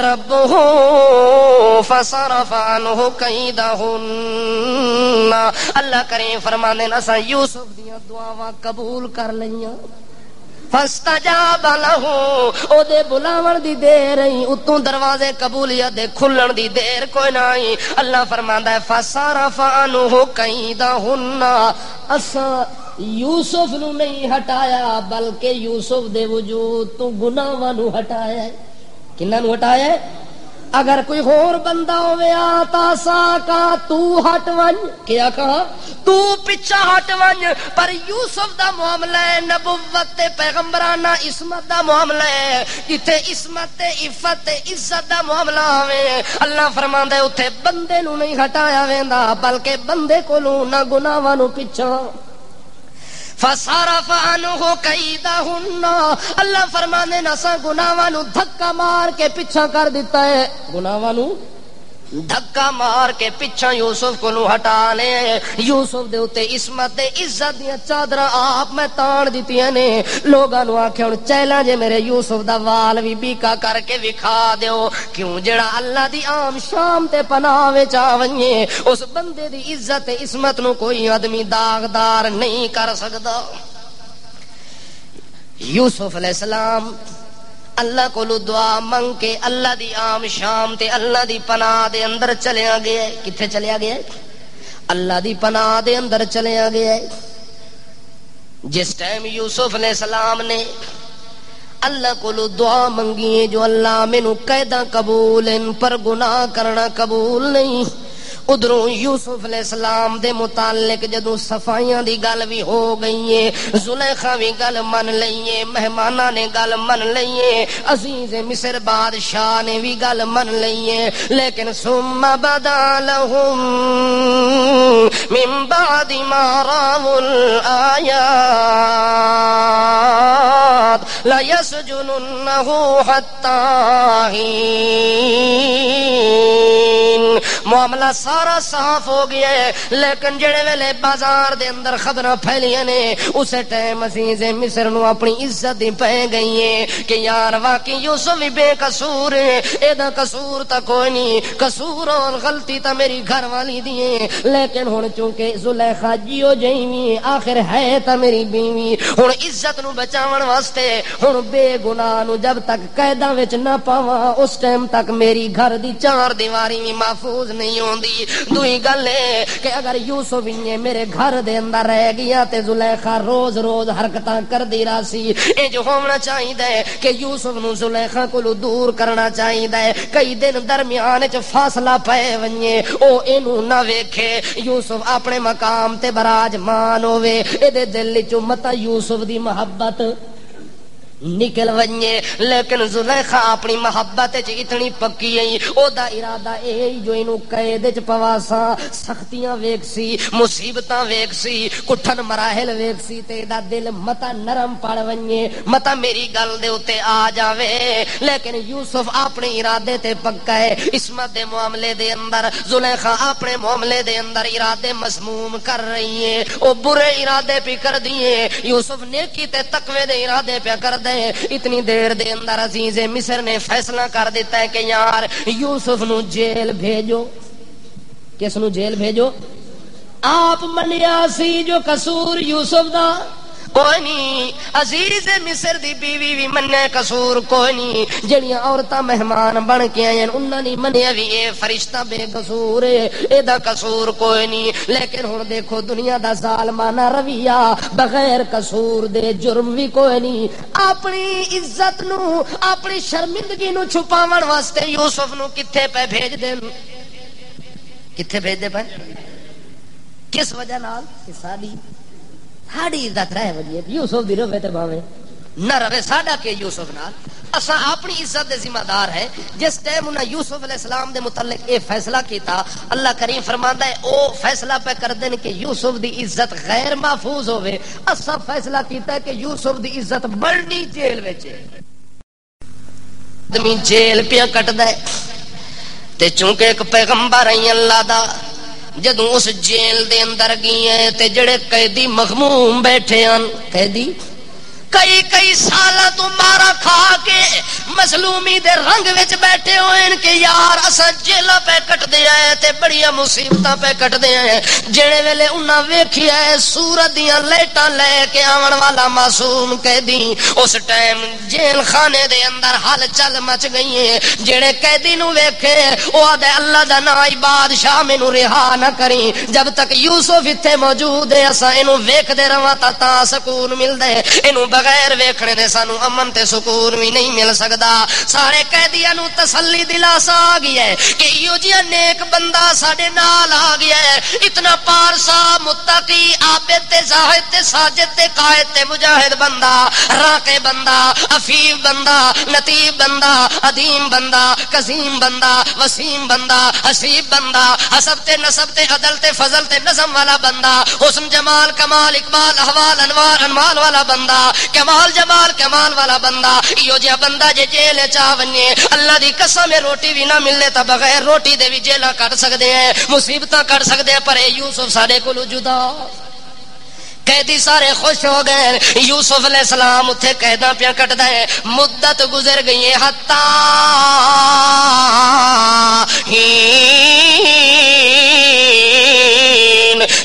ربہ فصرف عنہ کیدہن۔ اللہ کریم فرماندے اساں یوسف دیاں دعاواں قبول کر لئیاں۔ فاستجاب لہ، او دے بلاون دی دیر ہی، اتوں دروازے قبولیت دے کھلن دی دیر کوئی نہ آئی۔ اللہ فرماندا ہے فصرف عنہ کیدہن، اساں یوسف نو نہیں ہٹایا بلکہ یوسف دے وجود تو گناہاں نو ہٹایا ہے۔ کنہاں نو ہٹایا ہے؟ اگر کوئی اور بندہ ہوئے آتا سا کا تو ہٹ ون، کیا کہا؟ تو پچھا ہٹ ون، پر یوسف دا معاملہ ہے نبوت تے پیغمبرانہ عصمت دا معاملہ ہے، جتھے عصمت تے عفت تے عزت دا معاملہ آوے اللہ فرماندا ہے اوتھے بندے نو نہیں ہٹایا ویندا بلکہ بندے کولوں نہ گناہاں نو پچھا۔ فصرف عنہ کیدہن، اللہ فرمانے نسا گناہاں نو دھکا مار کے پیچھا کر دیتا ہے، گناہاں نو دھکا مار کے پیچھا یوسف کو نو ہٹا لے۔ یوسف دے اوتے عصمت تے عزت دیاں چادراں آپ میں تان دتیاں نے۔ لوگاں نو آکھیا ہن چیلنج میرے یوسف دا وال وی بیکا کر کے وکھا دیو، کیوں جڑا اللہ دی عام شام تے پناہ وچ آویں اس بندے دی عزت تے عصمت نو کوئی آدمی داغدار نہیں کر سکدا۔ یوسف علیہ السلام اللہ کو دعا منگ کے اللہ دی عام شام تے اللہ دی پناہ دے اندر چلیا گیا ہے۔ کتھے چلیا گیا ہے؟ اللہ دی پناہ دے اندر چلیا گیا ہے۔ جس ٹائم یوسف علیہ السلام نے اللہ کو دعا منگی ہے جو اللہ مینوں قیداں قبول ہیں پر گناہ کرنا قبول نہیں، ادھروں یوسف علیہ السلام دے متعلق جدوں صفائیاں دی گل بھی ہو گئی ہے، زلیخا بھی گل من لئی ہے، مہماناں نے گل من لئی ہے، عزیز مصر بادشاہ نے بھی گل من لئی ہے، لیکن ثم بدا لهم من بعد ما راوا الآیات لیسجننه حتی حین۔ معاملہ سارا صاف ہو گیا ہے، لیکن جڑے ویلے بازار دے اندر خبراں پھیلیاں نے اسے ٹائم عزیز مصر نو اپنی عزت دی پہ گئی ہے کہ یار واقعی یوسف بھی بے قصور ہے، ایدا قصور تا کوئی نہیں، قصور اور غلطی تا میری گھر والی دی ہے، لیکن ہن چونکہ زلیخا جیو جیویں آخر ہے تا میری بیوی، ہن عزت نو بچاون واسطے ہن بے گناہ نو جب تک قیداں وچ نہ پاواں اس ٹائم تک میری گھر دی چار دیواری بھی محفوظ نہیں ہوندی۔ دوئی گل ہے کہ اگر یوسف انہیں میرے گھر دے اندر رہ گیا تے زلیخا روز روز حرکتاں کر دی راسی، اے جو ہونا چاہیے کہ یوسف نو زلیخا کو دور کرنا چاہیے، کئی دن درمیان چ فاصلہ پے ونجے او اینو نہ ویکھے، یوسف اپنے مقام تے براجمان ہوے، اے دے دل چوں متا یوسف دی محبت نکل ونجے، لیکن زلیخا اپنی محبت اتنی پکی ہے، او دا ارادہ اے جو اینو قید وچ پواسا، سختیاں ویکھ سی، مصیبتاں ویکھ سی، کٹھن مراحل ویکھ سی تے دا دل متا نرم پڑ ونجے، متا میری گل دے اوتے آ جاوے، لیکن یوسف اپنے ارادے تے پکا ہے۔ عصمت دے معاملے دے اندر زلیخا اپنے معاملے دے اندر ارادے مسموم کر رہی ہے، او برے ارادے پہ کر دیے، یوسف نیکی تے تقوی دے ارادے پہ کر دے۔ اتنی دیر دے اندر عزیز مصر نے فیصلہ کر دیتا ہے کہ یار یوسف نو جیل بھیجو۔ کس نو جیل بھیجو؟ آپ منیا سی جو قصور یوسف دا کوئی نہیں، عزیز مصر دی بیوی بھی مننے قصور کوئی نہیں، جڑیاں عورتاں مہمان بن کے آئیں انہاں نے منیا بھی اے فرشتہ بے قصور ہے، اے دا قصور کوئی نہیں، لیکن ہن دیکھو دنیا دا ظالمانہ رویہ، بغیر قصور دے جرم بھی کوئی نہیں، اپنی عزت نو اپنی شرمندگی نو چھپاون واسطے یوسف نو کتھے پہ بھیج دین، کتھے بھیج دے پہ؟ کس وجہ نال؟ کہ ساڈی عزت رہ وجے یوسف دی روے تے بھاویں نہ روے ساڈا کہ یوسف نال اساں اپنی عزت دے ذمہ دار ہیں. جس ٹائم انہاں یوسف علیہ السلام دے متعلق اے فیصلہ کیتا اللہ کریم فرماندا ہے او فیصلہ پہ کر دین کہ یوسف دی عزت غیر محفوظ ہوے. اساں فیصلہ کیتا ہے کہ یوسف دی عزت بڑنی جیل وچ ہے. آدمی جیل پیا کٹدا ہے تے چونکہ ایک پیغمبر ہے اللہ دا جدوں اس جیل دے اندر گئے تے جڑے قیدی مغموم بیٹھے ہیں قیدی کئی سالاں تو مارا کھا کے مظلومی دے رنگ وچ بیٹھے ہوئے کہ یار اساں جیلاں پہ کٹ دے آئے تے بڑیاں مصیبتاں پہ کٹ دے آئے. جڑے ویلے انہاں ویکھیا ہے سورت دیاں لائٹاں لے کے آون والا معصوم قیدی اس ٹائم جیل خانے دے اندر ہل چل مچ گئی ہے. جڑے قیدی نو ویکھے او آدھے اللہ دا نام بادشاہ مینوں رہا نہ کریں جب تک یوسف ایتھے موجود ہے. اساں اینو ویکھدے رہواں تا سکون ملدا ہے. اینو بغیر ویکھنے دے سانو امن تے سکون بھی نہیں مل سکدا. سارے قیدیاں نو تسلی دلاسا آ گئی ہے کہ ایو جیا نیک بندہ ساڈے نال آ گیا ہے. اتنا پارسا متقی عابد تے زاہد تے ساجد تے قائد تے مجاہد بندہ راقی بندہ عفیف بندہ لطیف بندہ عدیم بندہ قسیم بندہ وسیم بندہ حسیب بندہ حسب تے نسب تے عدل تے فضل تے نظم والا بندہ حسن جمال کمال اقبال احوال انوار انمال والا بندہ کمال جمال کمال والا بندہ. ایو جہا بندہ جے جیل چا ونجے اللہ دی قسم روٹی بھی نہ ملے تا بغیر روٹی دے بھی جیلاں کٹ سکدے ہیں مصیبتاں کٹ سکدے ہیں. پر یوسف ساڈے کولوں جدا. قیدی سارے خوش ہو گئے. یوسف علیہ السلام اتھے قیداں پیا کٹدا ہے. مدت گزر گئی ہے حتا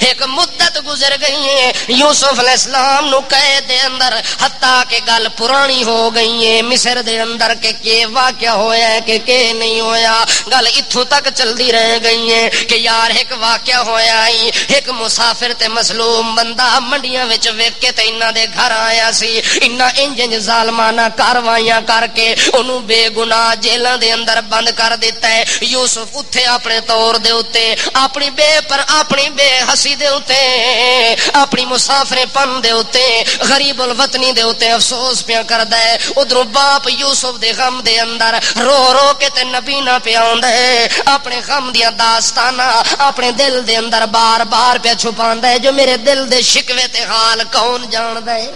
ایک مدت گزر گئی ہے یوسف علیہ السلام نو قید دے اندر حتیٰ کہ گل پرانی ہو گئی ہے مصر دے اندر کہ واقعہ ہویا ہے کہ نہیں ہویا. گل اتھوں تک چلدی رہ گئی ہے کہ یار ایک واقعہ ہویا ہی ایک مسافر تے مظلوم بندہ منڈیاں وچ ویکھ کے تے انہاں دے گھر آیا سی. انہاں انج ظالمانہ کاروائیاں کر کے انہوں بے گناہ جیلاں دے اندر بند کر دیتا ہے. یوسف اتھے اپنے طور دے اتے اپنی بے ہسی دے اتے اپنی مسافر پن دے اتے غریب الوطنی دے اتے افسوس پیا کردا ہے. ادھروں باپ یوسف دے غم دے اندر رو کے تے نبی نہ پیا ہوندا ہے. اپنے غم دیاں داستاناں اپنے دل دے اندر بار بار پیا چھپاندا ہے جو میرے دل دے شکوے تے حال کون جاندا ہے.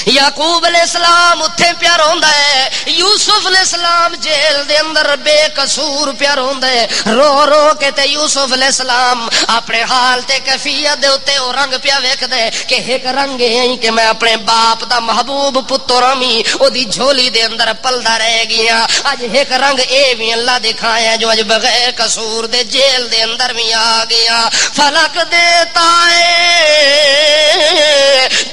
یعقوب علیہ السلام اتھے پیا روندا ہے. یوسف علیہ السلام جیل دے اندر بے قصور پیا روندا ہے. رو کے تے یوسف علیہ السلام اپنے حال تے کیفیت دے اوتے او رنگ پیا ویکھدا ہے کہ ایک رنگ ہے کہ میں اپنے باپ دا محبوب پتر امی او دی جھولی دے اندر پلدا رہ گیا. اج ایک رنگ اے بھی اللہ دکھایا جو اج بغیر قصور دے جیل دے اندر بھی آ گیا. فلک دیتا ہے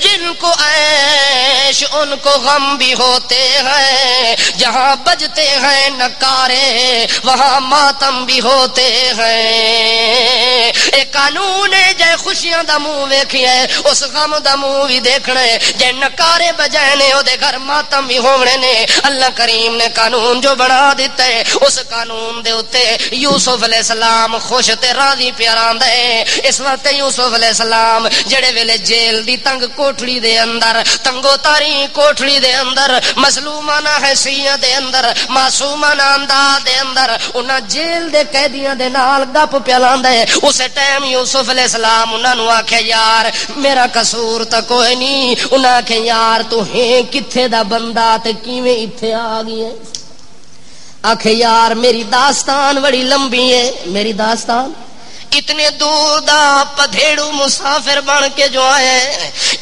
جن کو عیش ان کو غم بھی ہوتے ہیں جہاں بجتے ہیں نکارے وہاں ماتم بھی ہوتے ہیں. ایک قانون ہے جے خوشیاں دا منہ ویکھیا ہے اس غم دا منہ بھی دیکھنا ہے. جے نکارے بجائے نے او دے گھر ماتم بھی ہونے نے. اللہ کریم نے قانون جو بنا دیتا ہے اس قانون دے اوتے یوسف علیہ السلام خوش تے راضی پیاراندا ہے. اس وقت یوسف علیہ السلام جڑے ویلے جیل دی تنگ کوٹڑی دے اندر تنگو تاری کوٹڑی دے اندر مظلومانہ حیثیت دے اندر معصومانہ انداز دے اندر انہاں جیل دے قیدیاں دے نال گپ پیلاندا ہے. اس ٹائم یوسف علیہ السلام انہاں نو آکھے یار میرا قصور تا کوئی نہیں. انہاں آکھے یار تو ہے کتھے دا بندہ تے کیویں ایتھے آ گئی ہے. آکھے یار میری داستان بڑی لمبی ہے. میری داستان اتنے دور دا پدھیڑو مسافر بن کے جو آئے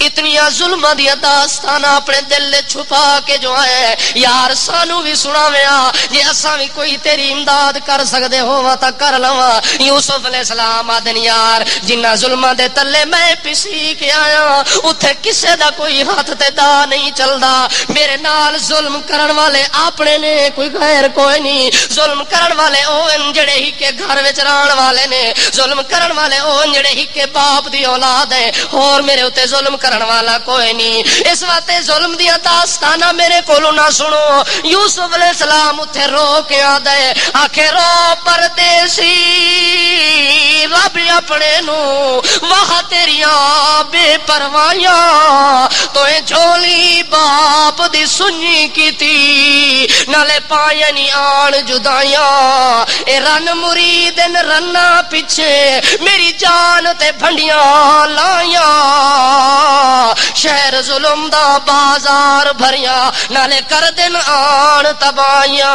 اتنی ظلم دیا داستان اپنے دل لے چھپا کے جو آئے یار سانو بھی سناویا جی اساں بھی کوئی تیری امداد کر سکدے ہوا تا کر لواں. یوسف علیہ السلام آدن یار جنہ ظلم دے تلے میں پسی کے آیا اتھے کسے دا کوئی ہاتھ تے دا نہیں چلدا. میرے نال ظلم کرن والے اپنے نے کوئی غیر کوئی نہیں. ظلم کرن والے او جڑے ہی کے گھر وچ رہن والے نے. ظلم کرن والے او جڑے ہی کے باپ دی اولاد ہے اور میرے اوتے ظلم کرن والا کوئی نہیں. اس واسطے ظلم دی داستاناں میرے کولوں نہ سنو. یوسف علیہ السلام اوتھے رو کے آندا ہے آکھے رو پردیسی رب اپنے نو واہ تیریاں بے پروائیاں تو جھولی باپ دی سنی کیتی نالے پائنی آن جدائیاں اے رن مریدن رنا پیچھے میری جان تے بھنڈیاں لائیاں شہر ظلم دا بازار بھریاں نالے کر دن آن تبائیاں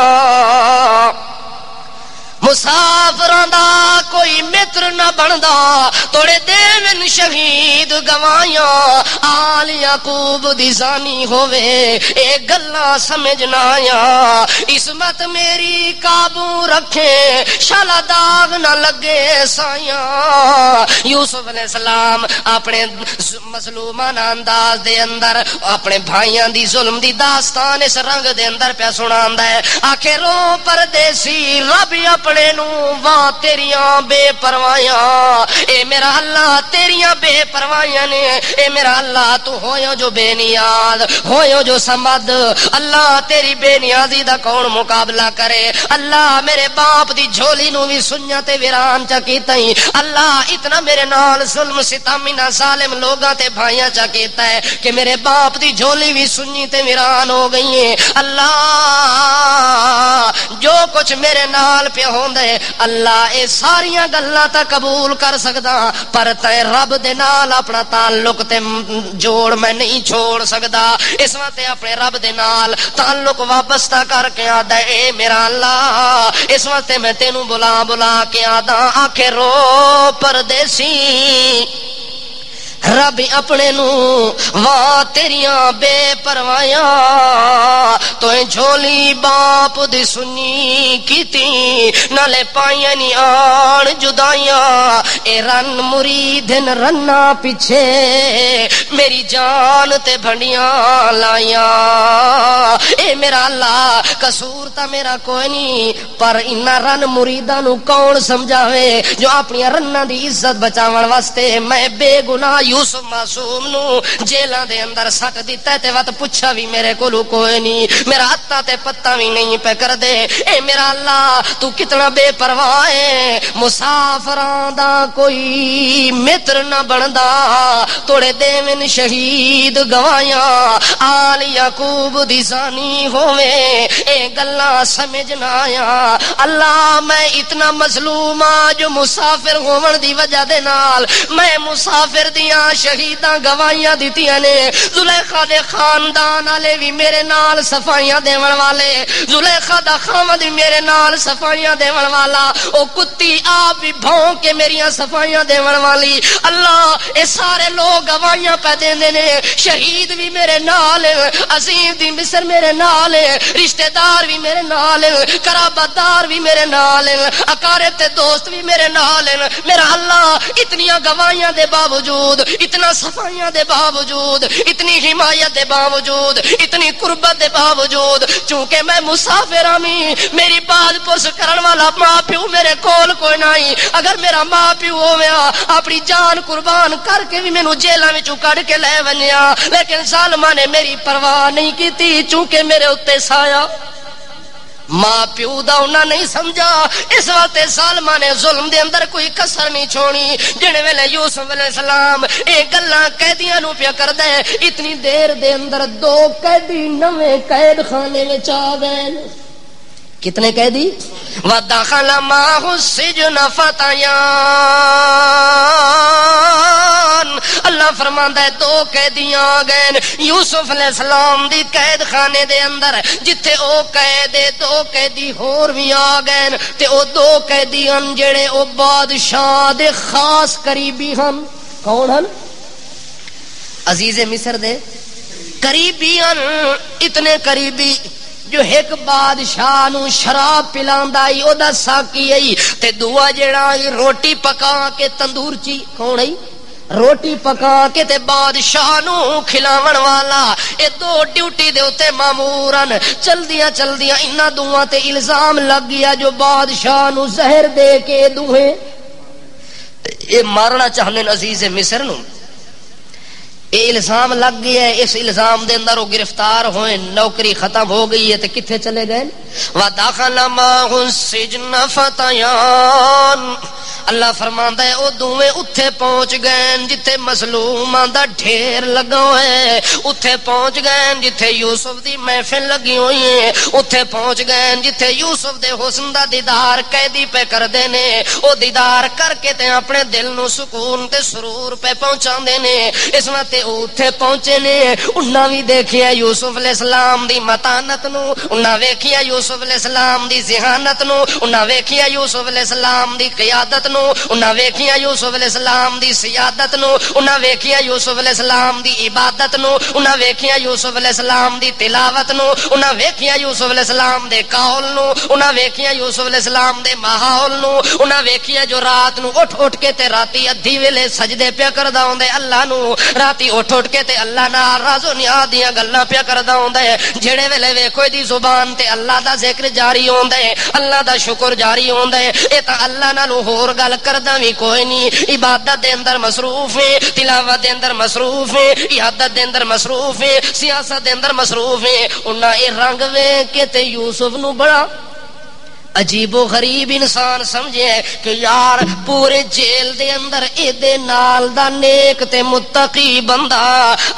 مسافران دا کوئی متر نہ بندا توڑے دیون شہید گوائیاں آل یعقوب دی زانی ہووے اے گلاں سمجھنا آیا عصمت میری قابو رکھے شالا داغ نہ لگے سائیاں یوسف علیہ السلام اپنے مظلومانہ انداز دے اندر اپنے بھائیاں دی ظلم دی داستان اس رنگ دے اندر پہ سناندا ہے آخر رو پردیسی رب اپنے نو واہ تیریاں بے پروائیاں اے میرا اللہ تیریاں بے پروائیاں نے اے میرا اللہ تو ہویو جو بے نیاز ہویو جو سمد اللہ تیری بے نیازی دا کون مقابلہ کرے اللہ میرے باپ دی جھولی نو بھی سنیا تے ویران چا کیتا ہی اللہ اتنا میرے نال ظلم ستم نہ ظالم لوگاں تے بھائیاں چا کیتا ہے کہ میرے باپ دی جھولی بھی سنی تے ویران ہو گئی ہے اللہ جو کچھ میرے نال پہ ہوندے اللہ اے ساریاں گلاں تا قبول کر سکدا پر تے رب دے نال اپنا تعلق تے جوڑ میں نہیں چھوڑ سکدا اس واسطے اپنے رب دے نال تعلق وابستہ کر کے آدا اے میرا اللہ اس واسطے میں تینوں بلا بلا کے آدا آخر رو پردیسی رب اپنے نو واہ تیریاں بے پروائیاں تو جھولی باپ دی سنی کیتی نالے پائیاں نی آن جدائیاں اے رن مریدن رنا پیچھے میری جان تے بھنڈیاں لائیاں اے میرا اللہ قصور تا میرا کوئی نہیں پر انہاں رن مریداں نو کون سمجھاوے جو اپنی رناں دی عزت بچاون واسطے میں بے گناہ یوسف معصوم نو جیلاں دے اندر سٹ دیتا تے وقت پوچھا بھی میرے کولو کوئی نہیں میرا ہتھا تے پتا بھی نہیں پہ کر دے اے میرا اللہ تو کتنا بے پرواہ ہے مسافراں دا کوئی متر نہ بندا توڑے دیون شہید گوائیاں آل یعقوب دی زانی ہووے اے گلاں سمجھنا آیا اللہ میں اتنا مظلوم ہاں جو مسافر ہون دی وجہ دے نال میں مسافر دیاں شہیداں گواہیاں دتیاں نے زلیخا دے خاندان والے بھی میرے نال صفائیاں دیون والے زلیخا دا خاوند بھی میرے نال صفائیاں دیون والا او کتی آپ بھی بھون کے میریاں صفائیاں دیون والی اللہ اے سارے لوگ گواہیاں پہ دیندے نے شہید بھی میرے نال عظیم دی مصر میرے نال رشتہ دار بھی میرے نال قرابت دار بھی میرے نال اقارب تے دوست بھی میرے نال میرا اللہ اتنیاں گواہیاں دے باوجود اتنا صفائیاں دے باوجود اتنی حمایت دے باوجود اتنی قربت دے باوجود چونکہ میں مسافر ہوں میری بات پرس کرن والا ماں پیو میرے کول کوئی نہیں اگر میرا ماں پیو ہویا اپنی جان قربان کر کے بھی مینوں جیلاں وچوں کڈ کے لے ونیا لیکن ظالماں نے میری پرواہ نہیں کیتی چونکہ میرے اوتے سایہ ماں پیو دا انہاں نہیں سمجھا اس واسطے ظالماں نے ظلم دے اندر کوئی کسر نہیں چھوڑی جن ویلے یوسف علیہ السلام اے گلاں قیدیاں نو پیا کردا ہے اتنی دیر دے اندر 2 قیدی نویں قید خانے وچ آ گئے کتنے قیدی ودخل معه السجن فتیان اللہ فرماندا ہے 2 قیدیاں آ گئے یوسف علیہ السلام دی قید خانے دے اندر جتھے او قید 2 قیدی ہور بھی آ گئے تے او 2 قیدی ہن جڑے او بادشاہ دے خاص قریبی ہن کون ہن عزیز مصر دے قریبی ہن اتنے قریبی جو ایک بادشاہ نو شراب پلاندا ائی او دا ساقی ائی تے دوجا جڑا روٹی پکا کے تندور چی کون ائی روٹی پکا کے تے بادشاہ نو کھلاون والا اے 2 ڈیوٹی دے اوتے مامورن چلدیاں چلدیاں انہاں دوواں تے الزام لگ گیا جو بادشاہ نو زہر دے کے دوہے اے مارنا چاہنے عزیز مصر نو اے الزام لگ گیا ہے اس الزام دے اندر وہ گرفتار ہوئے نوکری ختم ہو گئی ہے تے کتھے چلے گئے وَدَخَلَ مَعَهُ السِّجْنَ فَتَيَانِ اللہ فرماندا ہے او دوویں اوتھے پہنچ گئے جتھے مظلوماں دا ڈھیر لگا ہوا ہے، اوتھے پہنچ گئے جتھے یوسف دی محفل لگی ہوئی ہے، اوتھے پہنچ گئے جتھے یوسف دے حسن دا دیدار قیدی پہ کردے نے، او دیدار کر کے تے اپنے دل نو سکون تے سرور پہ پہنچاندے نے۔ اس واسطے اوتھے پہنچے نے، انہاں وی دیکھیا یوسف علیہ السلام دی متانت نو، انہاں ویکھیا یوسف علیہ السلام دی ذہانت نو، انہاں ویکھیا یوسف علیہ السلام دی قیادت نو، انہاں ویکھیا یوسف علیہ السلام دی سیادت نو، انہاں ویکھیا یوسف علیہ السلام دی عبادت نو، انہاں ویکھیا یوسف علیہ السلام دی تلاوت نو، انہاں ویکھیا یوسف علیہ السلام دے قول نو، انہاں ویکھیا یوسف علیہ السلام دے ماحول نو، انہاں ویکھیا جو رات نو اٹھ کے تے راتی ادھی ویلے سجدے پیا کردا ہوندا اللہ نو، راتی اٹھ کے تے اللہ نال راز و نیاز دیاں گلاں پیا کردا ہوندا ہے، جڑے ویلے ویکھو دی زبان تے اللہ دا ذکر جاری ہوندا ہے، اللہ دا شکر جاری ہوندا ہے، اے تا اللہ نالوں ہور گل کردا وی کوئی نہیں، عبادت دے اندر مصروف ہے، تلاوت دے اندر مصروف ہے، عیادت دے اندر مصروف ہے، سیاست دے اندر مصروف ہے۔ انہاں اے رنگ ویکھ کے تے یوسف نو بڑا عجیب و غریب انسان سمجھے کہ یار پورے جیل دے اندر اے دے نال دا نیک تے متقی بندہ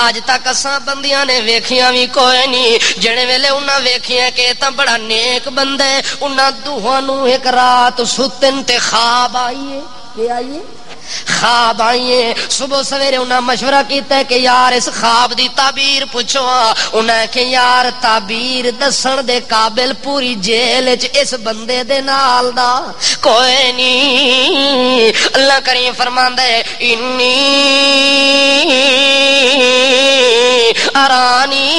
اج تک اساں بندیاں نے ویکھیاں وی کوئی نہیں، جڑے ویلے انہاں ویکھیاں کہ تا بڑا نیک بندہ ہے، انہاں دوہاں نو ایک رات ستن تے خواب آئیے، کہ آئیے خواب آئیے، صبح سویرے انہاں مشورہ کیتا ہے کہ یار اس خواب دی تعبیر پوچھو، انہاں کہ یار تعبیر دسن دے قابل پوری جیل وچ اس بندے دے نال دا کوئی نہیں۔ اللہ کریم فرماندا ہے انی ارانی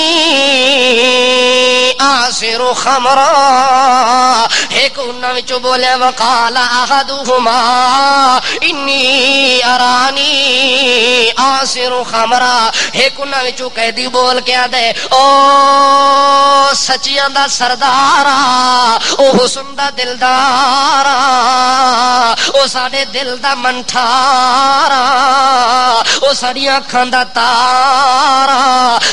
آسر خمرا، ایک انہاں وچوں بولیا وقال احدہما انی ارانی آسر خمرا، ایک انہاں وچوں قیدی بول کے آدے او سچیاں دا سردارا، او حسن دا دلدارا، او ساڈے دل دا منٹھارا، او ساڈیاں اکھاں دا تارا،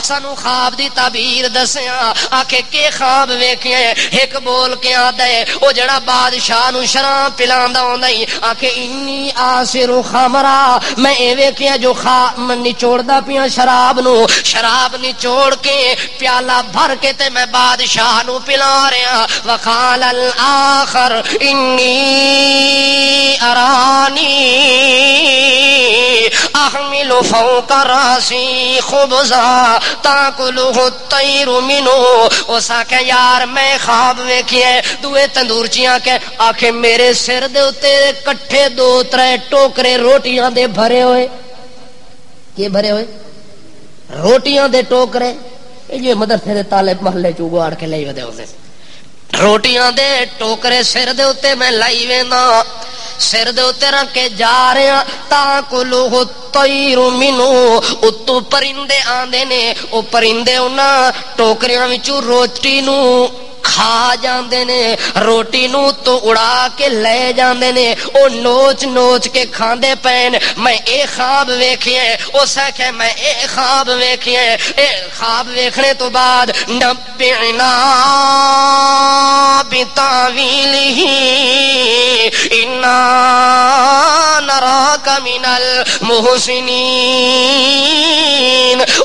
سانو خواب دی تعبیر دسیا۔ آکھے کہ خواب ویکھیا ایک بول کے آدے او جڑا بادشاہ نو شراب پلاندا ہوندا ہی، آکھے انی آسر خمرا، میں اے ویکھیا جو نچوڑدا پیاں شراب نو، شراب نچوڑ کے پیالہ بھر کے تے میں بادشاہ نو پلا رہا۔ وقال الآخر انی ارانی احمل فوق راسی خبزا تاکلہ الطیر منہ، اس آکھے یار میں خواب ویکھیا دوے تندورچیاں کہ آکھے میرے سر دے اتے کٹھے دو ترے ٹوکرے روٹیاں دے بھرے ہوئے، کی بھرے ہوئے روٹیاں دے ٹوکرے، یہ مدرسے دے طالب محلے چوگواڑ کے لئی ودے ہوندے، روٹیاں دے ٹوکرے سر دے اتے میں لائی وینا، سر دے اتے رکھ کے جا رہے ہیں، تاکلہ الطیر منہ، اتو پرندے آندے نے، او پرندے انہاں ٹوکریاں وچوں روٹی نو کھا جاندے نے، روٹی نو تو اڑا کے لے جاندے نے، او نوچ نوچ کے کھاندے پین۔ میں اے خواب ویکھیا، اس آکھے میں اے خواب ویکھیا، اے خواب ویکھنے تو بعد نبئنا بتاویلہ انا نراک من المحسنین،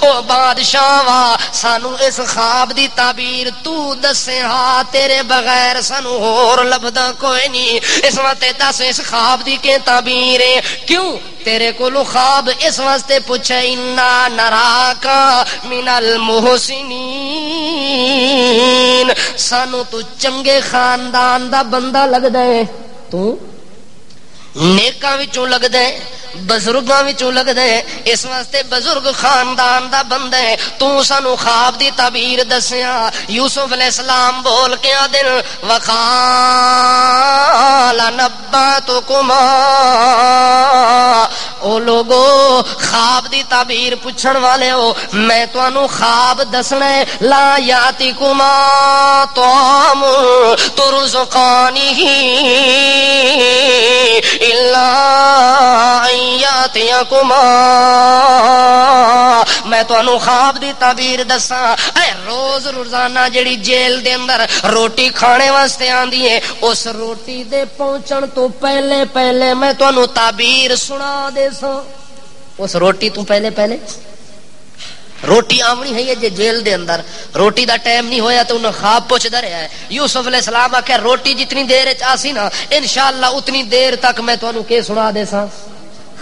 او بادشاہ وا سانو اس خواب دی تعبیر تو دسے ہاں، تیرے بغیر سانو ہور لبدا کوئی نہیں، اس واسطے دس اس خواب دی کے تعبیر ہے، کیوں تیرے کولو خواب اس واسطے پوچھے انا نراکا من المحسنین، سانو تو چنگے خاندان دا بندہ لگدا ہے، تو نیکاں وچوں لگدا ہے، بزرگاں وچوں لگدا ہے، اس واسطے بزرگ خاندان دا بندہ ہے، تو سانو خواب دی تعبیر دسیا۔ یوسف علیہ السلام بول کے آدن وقال نباتکما، او لوگو خواب دی تعبیر پوچھن والے ہو، میں تانوں خواب دسنا ہے، لا یاتکما طعام ترزقانہ الا یاتیکما میں تانوں خواب دی تعبیر دساں، اے روز روزانہ جڑی جیل دے اندر روٹی کھانے واسطے آندی ہے، اس روٹی دے پہنچن تو پہلے پہلے میں تانوں تعبیر سنا دے ساں، اس روٹی تو پہلے پہلے روٹی آمنی ہے جے جیل دے اندر روٹی دا ٹائم نہیں ہویا تو انہوں خواب پوچھدا رہا ہے۔ یوسف علیہ السلام آکھیا روٹی جتنی دیر وچ آسی نا انشاءاللہ اتنی دیر تک میں تانوں کی سنا دے ساں،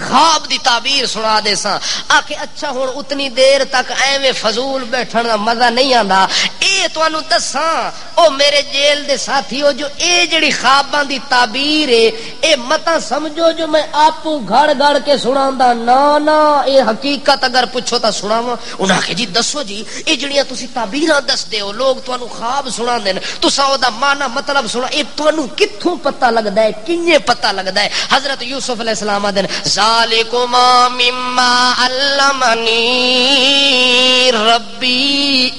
خواب دی تعبیر سنا دے ساں۔ آکھے اچھا ہن اتنی دیر تک ایویں فضول بیٹھن دا مزہ نہیں آندا، اے تانوں دساں او میرے جیل دے ساتھیو جو اے جڑی خواباں دی تعبیر ہے اے متا سمجھو جو میں آپو گھڑ گھڑ کے سناندا، نا نا اے حقیقت اگر پوچھو تا سناواں۔ انہاں کہ جی دسو جی اے جڑیاں تسی تعبیراں دس دیو لوگ تانوں خواب سناندے نے تساں او دا معنی مطلب سنا، اے تانوں کتھوں پتہ لگدا ہے کیویں پتہ لگدا ہے؟ حضرت یوسف علیہ السلام دے ذالکما مما علمنی ربی،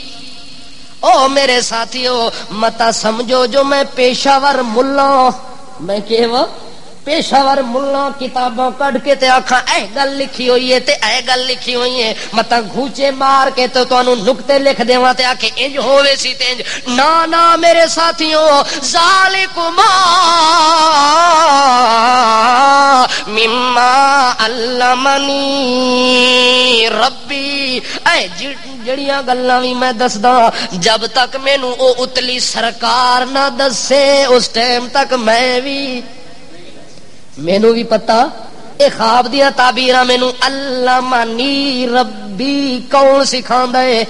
او میرے ساتھیو متا سمجھو جو میں پیشہ ور ملا، میں کہوا پیشہ ور ملا کتاباں کڈ کے تے آکھاں اے گل لکھی ہوئی ہے تے اے گل لکھی ہوئی ہے، متا گھوچے مار کے تو تانوں نقطے لکھ دیواں تے آکھے انج ہووے سی تے انج، نا نا میرے ساتھیو ذالکما مما علمنی ربی، اے جڑیاں گلاں وی میں دسدا جب تک مینوں او اتلی سرکار نہ دسے اس ٹائم تک مینوں بھی پتہ اے خواب دیاں تعبیراں مینوں علمنی ربی کون سکھاندا ہے؟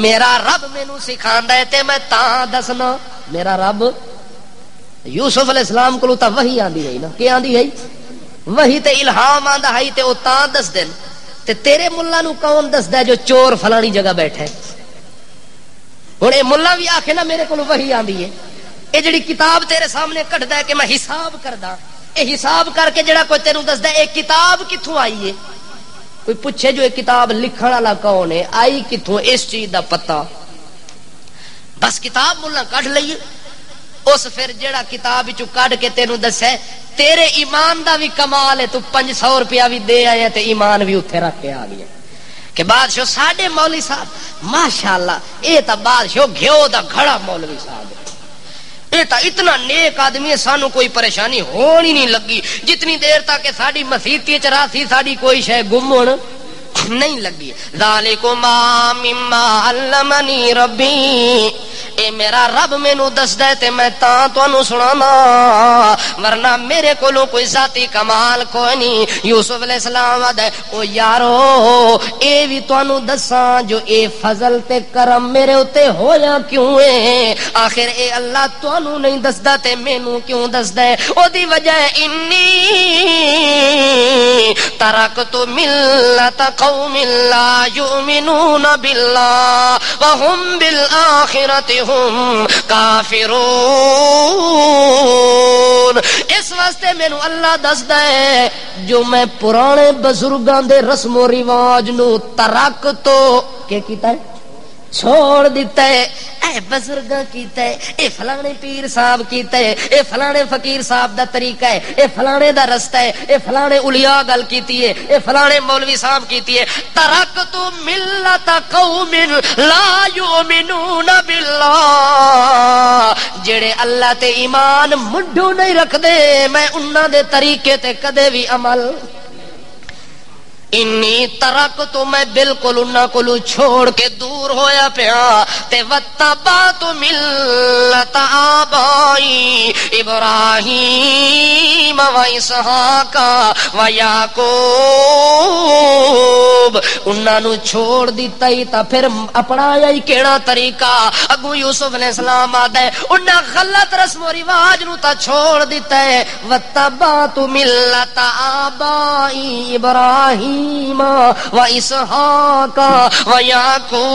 میرا رب مینوں سکھاندا ہے تے میں تاں دسنا۔ میرا رب یوسف علیہ السلام کولوں تا وحی آندی ہے نا، کی آندی ہے؟ وحی تے الہام آندا ہے تے او تاں دس دین، تے تیرے ملا نو کون دسدا ہے جو چور فلانی جگہ بیٹھا ہے؟ ہن اے ملا بھی آکھے نا میرے کولوں وحی آندی ہے، اے جڑی کتاب تیرے سامنے کڈدا ہے کہ میں حساب کردا، اے حساب کر کے جڑا کوئی تینوں دسدا ہے اے کتاب کتھوں آئی ہے؟ کوئی پوچھے جو اے کتاب لکھن والا کون ہے، آئی کتھوں، اس چیز دا پتہ بس کتاب ملا کڈ لئیے، اس پھر جڑا کتاب وچوں کڈ کے تینوں دسے تیرے ایمان دا بھی کمال ہے، تو 500 روپیہ بھی دے آیا تے ایمان بھی اتھے رکھ کے آ گیا کہ بادشاہ ساڈے مولوی صاحب ماشاءاللہ اے تا بادشاہ گھیو دا گھڑا مولوی صاحب، اے تا اتنا نیک آدمی ہے سانو کوئی پریشانی ہونی نہیں لگی، جتنی دیر تک کہ ساڈی مسیتی چ راسی ساڈی کوئی شے گم ہون نہیں لگی۔ ذالکما مما علمنی ربی، اے میرا رب مینوں دسدا ہے تے میں تاں تانوں سنانا، ورنہ میرے کولوں کوئی ذاتی کمال کوئی نہیں۔ یوسف علیہ السلام آدھے او یارو اے بھی تانوں دساں جو اے فضل تے کرم میرے اتے ہویا کیوں ہے؟ آخر اے اللہ تانوں نہیں دسدا تے مینوں کیوں دسدا ہے؟ او دی وجہ ہے انی ترکت ملت قوم لا یؤمنون باللہ وهم بالآخرۃ ہم کافرون، اس واسطے مینوں اللہ دسدا ہے جو میں پرانے بزرگاں دے رسم و رواج نو ترک تو کہ کیتا ہے چھوڑ دیتا ہے، اے بزرگاں کیتا ہے، اے فلانے پیر صاحب کیتا ہے، اے فلانے فقیر صاحب دا طریقہ ہے، اے فلانے دا رستہ ہے، اے فلانے اولیاء گل کیتی ہے، اے فلانے مولوی صاحب کیتی ہے۔ ترکت ملت قوم لا یؤمنون باللہ، جڑے اللہ تے ایمان منڈو نہیں رکھ دے میں انہاں دے طریقے تے کدے بھی عمل انی ترک تو میں بالکل انہاں کولو چھوڑ کے دور ہویا پیا تے وتبعت ملت آبائی ابراہیم و اسحاق و یعقوب، انہاں نو چھوڑ دیتا ہی تا پھر اپنایا ہی کیڑا طریقہ؟ اگوں یوسف علیہ السلام آدھے انہاں غلط رسم و رواج نو تا چھوڑ دیتا ہے۔ وتبعت ملت آبائی ابراہیم و اسحاق و یعقوب،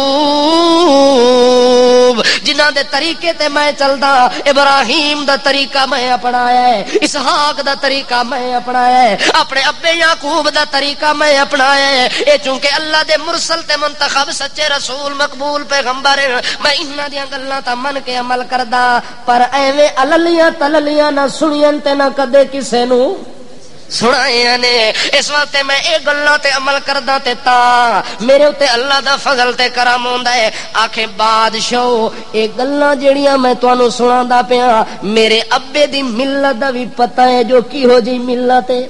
جنہاں دے طریقے تے میں چلدا، ابراہیم دا طریقہ میں اپنایا ہے، اسحاق دا طریقہ میں اپنایا ہے، اپنے ابے یعقوب دا طریقہ میں اپنایا ہے۔ اے چونکہ اللہ دے مرسل تے منتخب سچے رسول مقبول پیغمبر میں انہاں دیاں گلاں تا من کے عمل کردا، پر ایویں اللیاں تللیاں نہ سنیاں تے نہ کدے کسے نو سنایا نے اس واسطے میں اے گلاں تے عمل کردا تے تا میرے اوتے اللہ دا فضل تے کرم ہوندا ہے آکھے بادشاہ اے گلاں جڑیاں میں تانوں سناندا پیا میرے ابے دی ملت دا بھی پتہ ہے جو کی ہو جی ملت ہے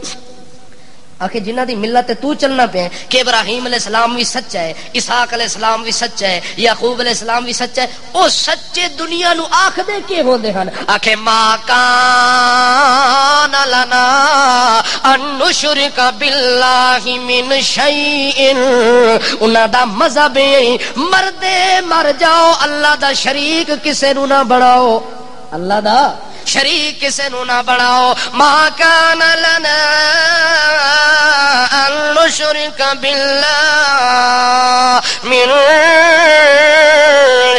آخر جنہ دی ملت تو چلنا پہ کہ ابراہیم علیہ السلام بھی سچا ہے اسحاق علیہ السلام بھی سچا ہے یعقوب علیہ السلام بھی سچا ہے او سچے دنیا نو آکھ دے کے ہوندے ہن آکھے ما کان لنا ان نشرک باللہ من شیء انہاں دا مذہب مردے مر جاؤ اللہ دا شریک کسے نو نہ بناؤ اللہ دا شریک کسے نو نہ بناؤ ما کان لنا ان نشرک باللہ من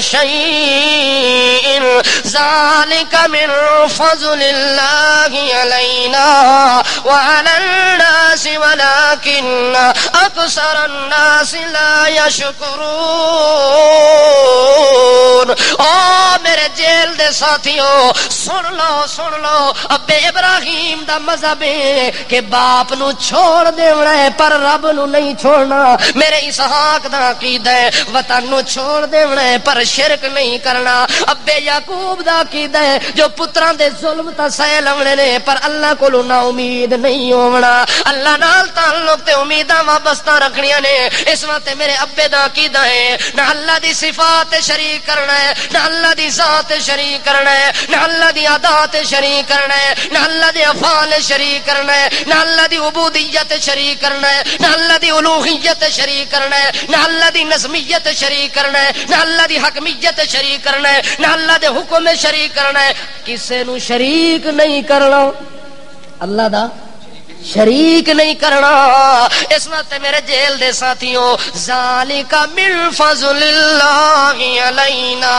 شیء ذالک من فضل اللہ علینا وعلی الناس ولکن اکثر الناس لا یشکرون او میرے جیل دے ساتھیوں سن لو ابے ابراہیم دا مذہب ہے کہ باپ نو چھوڑ دینا ہے پر رب نو نہیں چھوڑنا میرے اسحاق دا عقیدہ ہے وطن نو چھوڑ دینا ہے پر شرک نہیں کرنا ابے یعقوب دا عقیدہ ہے جو پتراں دے ظلم تا سہ لونے نے پر اللہ کولوں نا امید نہیں ہونا اللہ نال تعلق تے امیداں وابستہ رکھنیاں نے اس واسطے میرے ابے دا عقیدہ ہے نہ اللہ دی صفات شریک کرنا ہے نہ اللہ دی ذات شریک کرنا ہے نہ اللہ دی عادات شریک کرنا ہے نہ اللہ دی افعال شریک کرنا ہے نہ اللہ دی عبودیت شریک کرنا ہے نہ اللہ دی الوہیت شریک کرنا ہے نہ اللہ دی نظمیت شریک کرنا ہے نہ اللہ دی حکمیت شریک کرنا ہے نہ اللہ دے حکم شریک کرنا ہے کسے نو شریک نہیں کرنا اللہ دا شریک نہیں کرنا اس وقت میرے جیل دے ساتھیوں ذالک من فضل اللہ علینا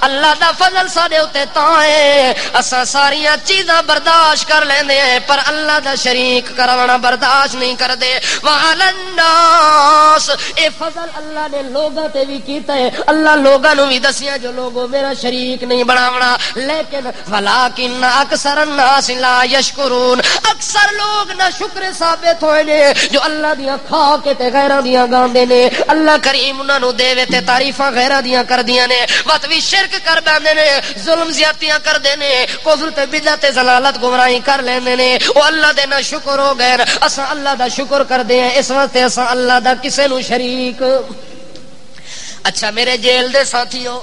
اللہ دا فضل ساڈے اوتے تاں ہے اساں ساریاں چیزاں برداشت کر لیندے ہیں پر اللہ دا شریک کروانا برداشت نہیں کردے وعلی الناس اے فضل اللہ نے لوگاں تے بھی کیتا ہے اللہ لوگاں نو بھی دسیا جو لوگوں میرا شریک نہیں بناونا لیکن ولکن اکثر الناس لا یشکرون اکثر لوگ نہ شکر ثابت ہوئے نے جو اللہ دیاں کھا کے تے غیراں دیاں گاندے نے اللہ کریم انہاں نو دے تے تعریفاں غیراں دیاں کردیاں نے وقت بھی شرک کر بیندے نے ظلم زیادتیاں کردے نے کفر تے بدعت تے ضلالت گمراہی کر لیندے نے او اللہ دے نہ شکر ہو غیر اساں اللہ دا شکر کردے ہیں اس واسطے اساں اللہ دا کسے نو شریک اچھا میرے جیل دے ساتھیو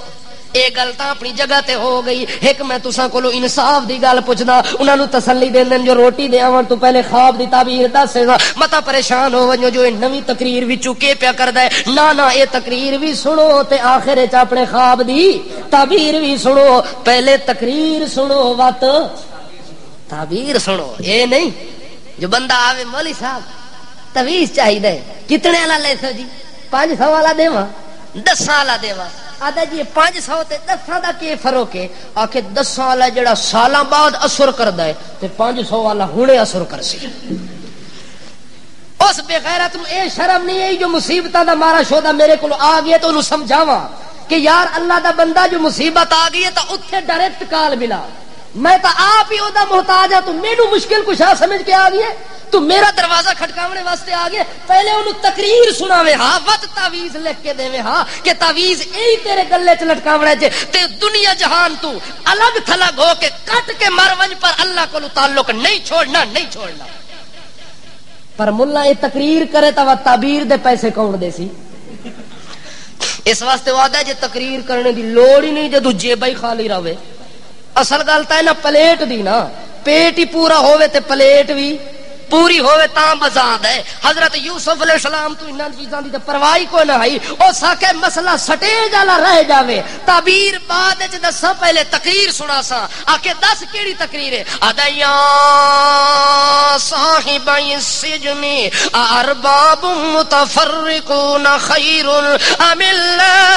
اے گل تاں اپنی جگہ تے ہو گئی ایک میں تساں کولو انصاف دی گل پوچھدا انہاں نو تسلی دیندے جو روٹی دے آون تو پہلے خواب دی تعبیر دس متا پریشان ہو ونجو جو نویں تقریر وچوں کے پیا کردا ہے نا اے تقریر بھی سنو تے آخر وچ اپنے خواب دی تعبیر بھی سنو پہلے تقریر سنو وات تعبیر سنو اے نہیں جو بندہ آوے مولوی صاحب تعویذ چاہیے کتنے والا لے سو جی 500 والا دیواں 10 والا دیواں آدھا جی 500 تے 10 دا کی فرق ہے آکھے 10 والا جڑا سالاں بعد اثر کردا ہے تے 500 والا ہنے اثر کرسی اس بے غیرت نو اے شرم نہیں ہے جو مصیبتاں دا مارا شودا میرے کول آ گیا تو انہوں سمجھاواں کہ یار اللہ دا بندہ جو مصیبت آ گئی ہے تو اتھے ڈائریکٹ کال ملا میں تو آپ ہی دا محتاج ہاں تو مینوں مشکل کشا سمجھ کے آ گئے تو میرا دروازہ کھٹکاونے واسطے آ گئے پہلے انہوں تقریر سناوے ہاں وقت تعویذ لکھ کے دے ہاں کہ تعویذ یہی تیرے گلے چ لٹکاونا ہے تے دنیا جہان تو الگ تھلگ ہو کے کٹ کے مر ونج پر اللہ کو تعلق نہیں چھوڑنا نہیں چھوڑنا پر ملا یہ تقریر کرے تو تعبیر دے پیسے کون دے سی اس واسطے وعدہ جے تقریر کرنے دی لوڑ ہی نہیں جدو جیبا ہی خالی رہے اصل گل تا ہے نا پلیٹ دی نا پیٹ ہی پورا ہوئے تے پلیٹ بھی پوری ہوئے تاں مزاد ہے حضرت یوسف علیہ السلام تو انہاں چیزاں دی تے پرواہ کوئی نہ ہے او ساکے مسئلہ سٹیج والا رہ جاوے تعبیر بعد وچ دسا پہلے تقریر سنا سا آکے دس کیڑی تقریر ہے ادیا صاحب السجن ارباب متفرقون خیر ام اللہ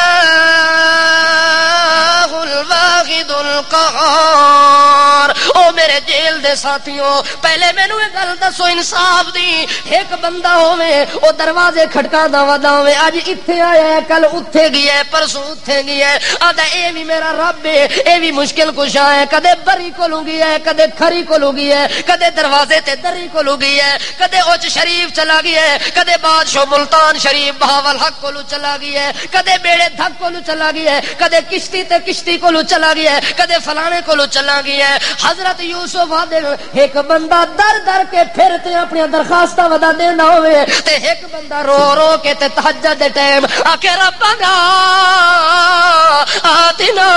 الواحد القہار او میرے جیل جیل دے ساتھیوں پہلے مینوں یہ گل دسو انصاف دی ایک بندہ ہوے او دروازے کھٹکاندا ودا ہوے اج ایتھے آیا ہے کل اوتھے گیا ہے پرسوں اوتھے گیا ہے آندا اے وی میرا رب ہے اے وی مشکل کشا ہے کدے بری کولوں گیا ہے کدے کھری کولوں گیا ہے کدے دروازے تے دری کولوں گیا ہے کدے اوچ شریف چلا گیا ہے کدے بادشاہ ملتان شریف بہاول حق کولوں چلا گیا ہے کدے بیڑے دھک کولوں چلا گیا ہے کدے کشتی تے کشتی کولوں چلا گیا ہے کدے فلانے کولوں چلا گیا ہے حضرت یوسف آدھے ایک بندہ در در کے پھر تے اپنی درخواستاں ودا دینا ہوئے تے ایک بندہ رو رو کے تے تہجد دے ٹائم آکے ربنا آتنا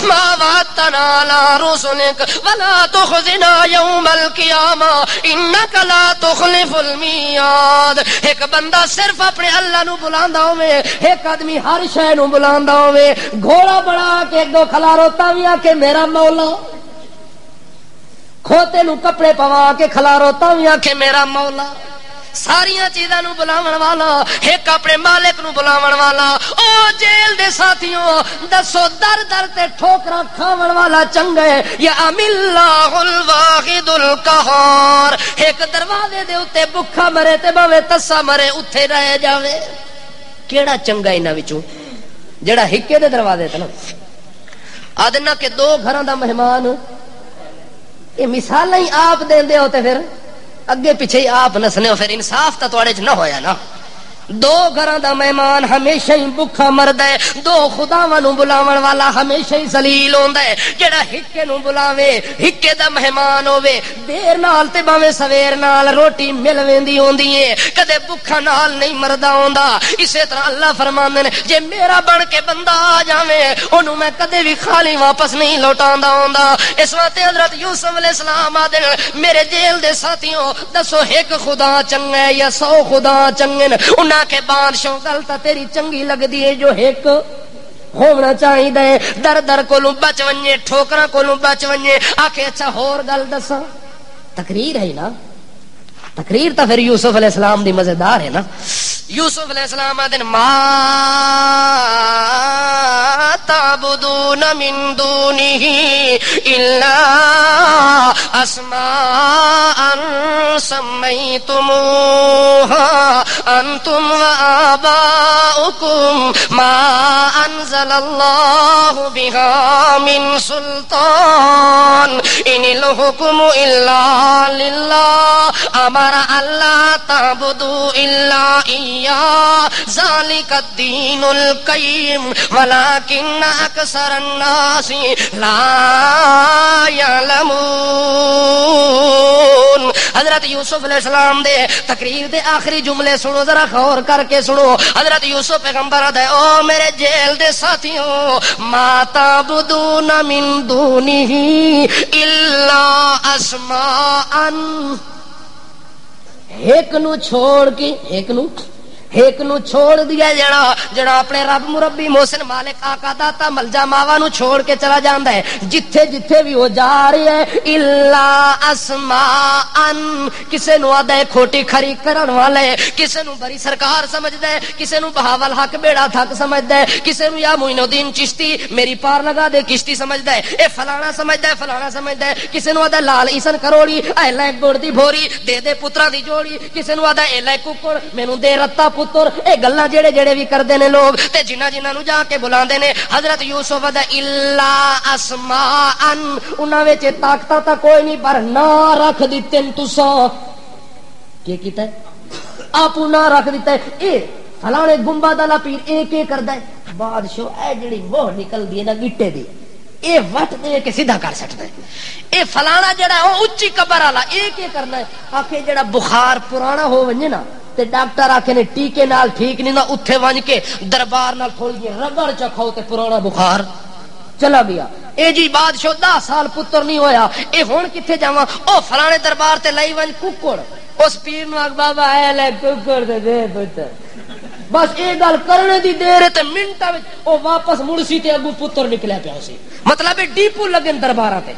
ما وعدتنا على رسلك ولا تخزنا يوم القيامة انك لا تخلف الميعاد ایک بندہ صرف اپنے اللہ نو بلاندا ہوے ایک آدمی ہر شے نو بلاندا ہوے گھوڑا بنا کے ایک دو کھلارو تاویاں کہ میرا مولا کھوتے نو کپڑے پوا کے کھلارو تاویاں کہ میرا مولا ساریاں چیزاں نو بلاون والا ایک اپنے مالک نو بلاون والا او جیل دے ساتھیوں دسو در در تے ٹھوکراں کھاون والا چنگا ہے یا ام اللہ الواحد القہار ایک دروازے دے اوتے بکھا مرے تے باویں تسا مرے اوتھے رہ جاوے کیڑا چنگا انہاں وچوں جڑا ہکے دے دروازے تے نا آدنا کہ دو گھراں دا مہمان یہ مثالاں ہی آپ دیندے ہو تے پھر اگے پیچھے ہی آپ نسنے ہو پھر انصاف تا تواڈے چ نہ ہویا نا دو گھراں دا مہمان ہمیشہ ہی بکھا مردا ہے دو خداواں نو بلاون والا ہمیشہ ہی ذلیل ہوندا ہے جڑا ہکے نو بلاوے ہکے دا مہمان ہوے دیر نال تے باویں سویر نال روٹی مل ویندی ہوندی ہے کدے بکھا نال نہیں مردا ہوندا اسی طرح اللہ فرماندے نے جے میرا بن کے بندہ آ جاوے اونوں میں کدے بھی خالی واپس نہیں لوٹاندا ہوندا اس واسطے حضرت یوسف علیہ السلام آدے میرے جیل دے ساتھیوں دسو ایک خدا چنگا ہے یا 100 خدا چنگے نے کہ بادشاہ گل تا تیری چنگی لگدی ہے جو ایک ہونا چاہیے در در کولوں بچ ونجے ٹھوکراں کولوں بچ ونجے آکھے اچھا ہور گل دساں تقریر ہے نا تقریر تا پھر یوسف علیہ السلام دی مزیدار ہے نا یوسف علیہ السلام دن ما تعبدون من دونه الا اسماء سميتموها انتم وآباؤكم ما انزل الله بها من سلطان ان الحكم الا لله امر الا تعبدوا الا ذلك الدين القيم ولكن اكثر الناس لا يعلمون حضرت یوسف علیہ السلام دے تقریر دے آخری جملے سنو ذرا غور کر کے سنو حضرت یوسف پیغمبر دے او میرے جیل دے ساتھیوں ما تعبدون من دونه الا اسماء ایک نو چھوڑ کے ایک نو چھوڑ دیا جڑا اپنے رب مربی محسن مالک آقا داتا ملجا ماوا نو چھوڑ کے چلا جاندا ہے جتھے جتھے بھی وہ جا رہی ہے الا اسماء کسے نو آدا ہے کھوٹی کھری کرن والے کسے نو بری سرکار سمجھدا ہے کسے نو بہاول حق بیڑا تھک سمجھدا ہے کسے نو یا معین الدین چشتی میری پار لگا دے کشتی سمجھدا ہے اے فلانا سمجھدا ہے فلانا سمجھدا ہے کسے نو آدا لال ایسن کروڑی اے لے گڑ دی بھوری دے پتراں دی جوڑی کسے نو آدا اے لے ککڑ مینوں دے رتا پتر اے گلاں جڑے جڑے بھی کردے نے لوگ تے جنہاں نو جا کے بلاندے نے حضرت یوسف دا الا اسماء انہاں وچ طاقتاں تا کوئی نہیں پر نا رکھ دتے تساں کی کیتا ہے آپ نا رکھ دیتا ہے اے فلانے گنبد والا پیر اے کی کردا ہے بادشاہ اے جڑی وہ نکل دی نا گٹے دی اے وٹ دے کے سیدھا کر سکتا ہے اے فلانا جڑا او اونچی قبر والا اے کی کرنا ہے آکھے جڑا بخار پرانا ہو ونجے نا تے ڈاکٹر آکھے نے ٹیکے نال ٹھیک نہیں نہ اتھے ونج کے دربار نال تھوڑی جی رگڑ چکھاؤ تے پرانا بخار چلا گیا اے جی بادشاہ 10 سال پتر نہیں ہویا اے ہن کتھے جاواں او فلانے دربار تے لئی ونج ککڑ اس پیر نو آکھ بابا اے لے ککڑ دے دے پتر بس اے گل کرنے دی دیر تے منٹاں وچ او واپس مڑسی تے اگوں پتر نکلیا پیا سی مطلب ڈیپو لگن درباراں تے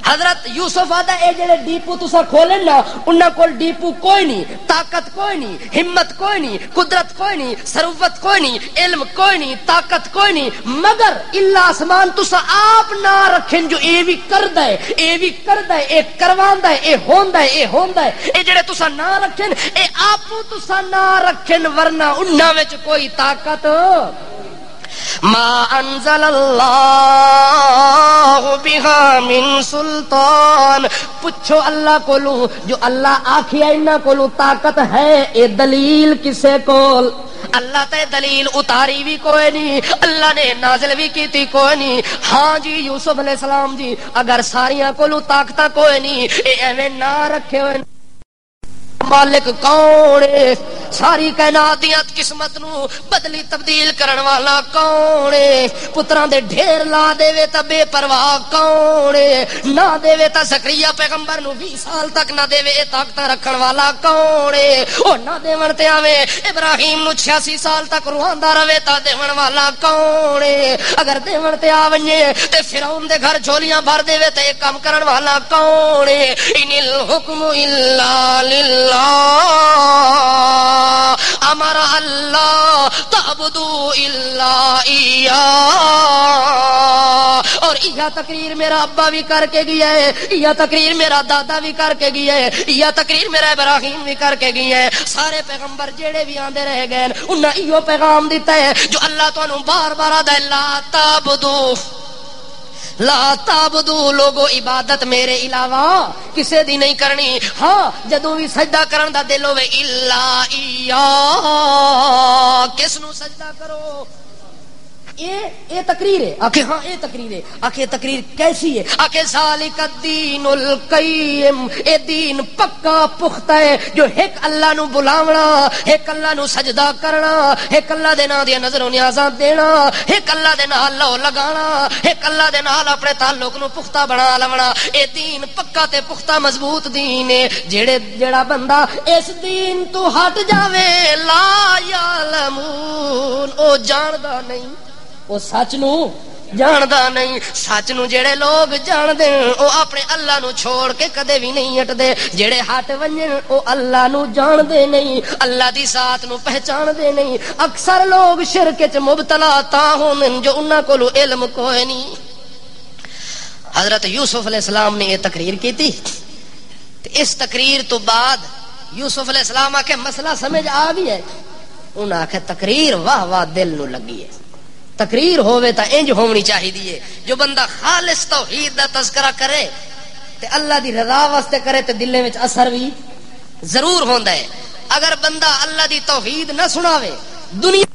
حضرت یوسف آدھا اے جڑے ڈیپو تسا کھولن نا انہاں کول ڈیپو کوئی نہیں، طاقت کوئی نہیں، ہمت کوئی نہیں، قدرت کوئی نہیں، ثروت کوئی نہیں، علم کوئی نہیں، طاقت کوئی نہیں، مگر اللہ آسمان تسا آپ نہ رکھن جو اے بھی کردا ہے، اے بھی کردا ہے، اے کرواندا ہے، اے ہوندا ہے، اے ہوندا ہے، اے جڑے تسا نہ رکھن اے آپو تسا نہ رکھن، ورنہ انہاں وچ کوئی طاقت ما انزل اللہ بها من سلطان. پوچھو اللہ کولو جو اللہ آکھیا انہاں کولو طاقت ہے، اے دلیل کسے کول؟ اللہ تے دلیل اتاری بھی کوئی نہیں، اللہ نے نازل بھی کیتی کوئی نہیں. ہاں جی یوسف علیہ السلام جی اگر ساریاں کولو طاقت کوئی نہیں، اے ایویں نہ رکھے ہوئے مالک کون ہے؟ ساری کائنات دی قسمت نو بدلی تبدیل کرن والا کون ہے؟ پتراں دے ڈھیر لا دے تے بے پرواہ کون ہے؟ نہ دے تے زکریا پیغمبر نو 20 سال تک نہ دے اے طاقت رکھن والا کون ہے؟ او نہ دیون تے آوے ابراہیم نو 86 سال تک رواندا رہے تا دیون والا کون ہے؟ اگر دیون تے آوے تے فرعون دے گھر جھولیاں بھر دے تے اے کام کرن والا کون ہے؟ ان الحکم الا للہ امر اللہ تعبدوا الا ایہ. اور یہ تقریر میرا ابا بھی کر کے گیا ہے، یہ تقریر میرا دادا بھی کر کے گیا ہے، یہ تقریر میرا ابراہیم بھی کر کے گیا ہے. سارے پیغمبر جڑے بھی آندے رہ گئے انہاں ایو پیغام دیتا ہے جو اللہ تانوں بار بار آدا ہے لا تعبدوا لا تعبدو، لوگو عبادت میرے علاوہ کسے دی نہیں کرنی. ہاں جدوں بھی سجدہ کرن دا دل ہوے الا ایہ، کس نو سجدہ کرو؟ اے تقریر ہے. آکھے ہاں اے تقریر ہے. آکھے تقریر کیسی ہے؟ آکھے ذالک الدین القیم، اے دین پکا پختہ ہے جو ایک اللہ نو بلاونا، ایک اللہ نو سجدہ کرنا، ایک اللہ دے نام دی نظر و نیازاں دینا، ایک اللہ دے نال لو لگانا، ایک اللہ دے نال اپنے تعلق نو پختہ بنا لونا. اے دین پکا تے پختہ مضبوط دین ہے. جڑا بندہ اس دین تو ہٹ جاوے لا یعلمون، او جاندا نہیں، او سچ نو جاندا نہیں. سچ نو جڑے لوگ جان دے او اپنے اللہ نو چھوڑ کے کدے بھی نہیں ہٹ دے. جڑے ہٹ ونجن او اللہ نو جان دے نہیں، اللہ دی ذات نو پہچان دے نہیں. اکثر لوگ شرک وچ مبتلا تا ہون جو انہاں کولو علم کوئی نہیں. حضرت یوسف علیہ السلام نے یہ تقریر کی تھی. اس تقریر تو بعد یوسف علیہ السلام آکے مسئلہ سمجھ آ گیا ہے. انہاں آکھے تقریر واہ واہ دل نو لگی ہے. تقریر ہووے تا انج ہونی چاہیے جو بندہ خالص توحید دا تذکرہ کرے تے اللہ دی رضا واسطے کرے تے دل وچ اثر بھی ضرور ہوندا ہے. اگر بندہ اللہ دی توحید نہ سناوے، دنیا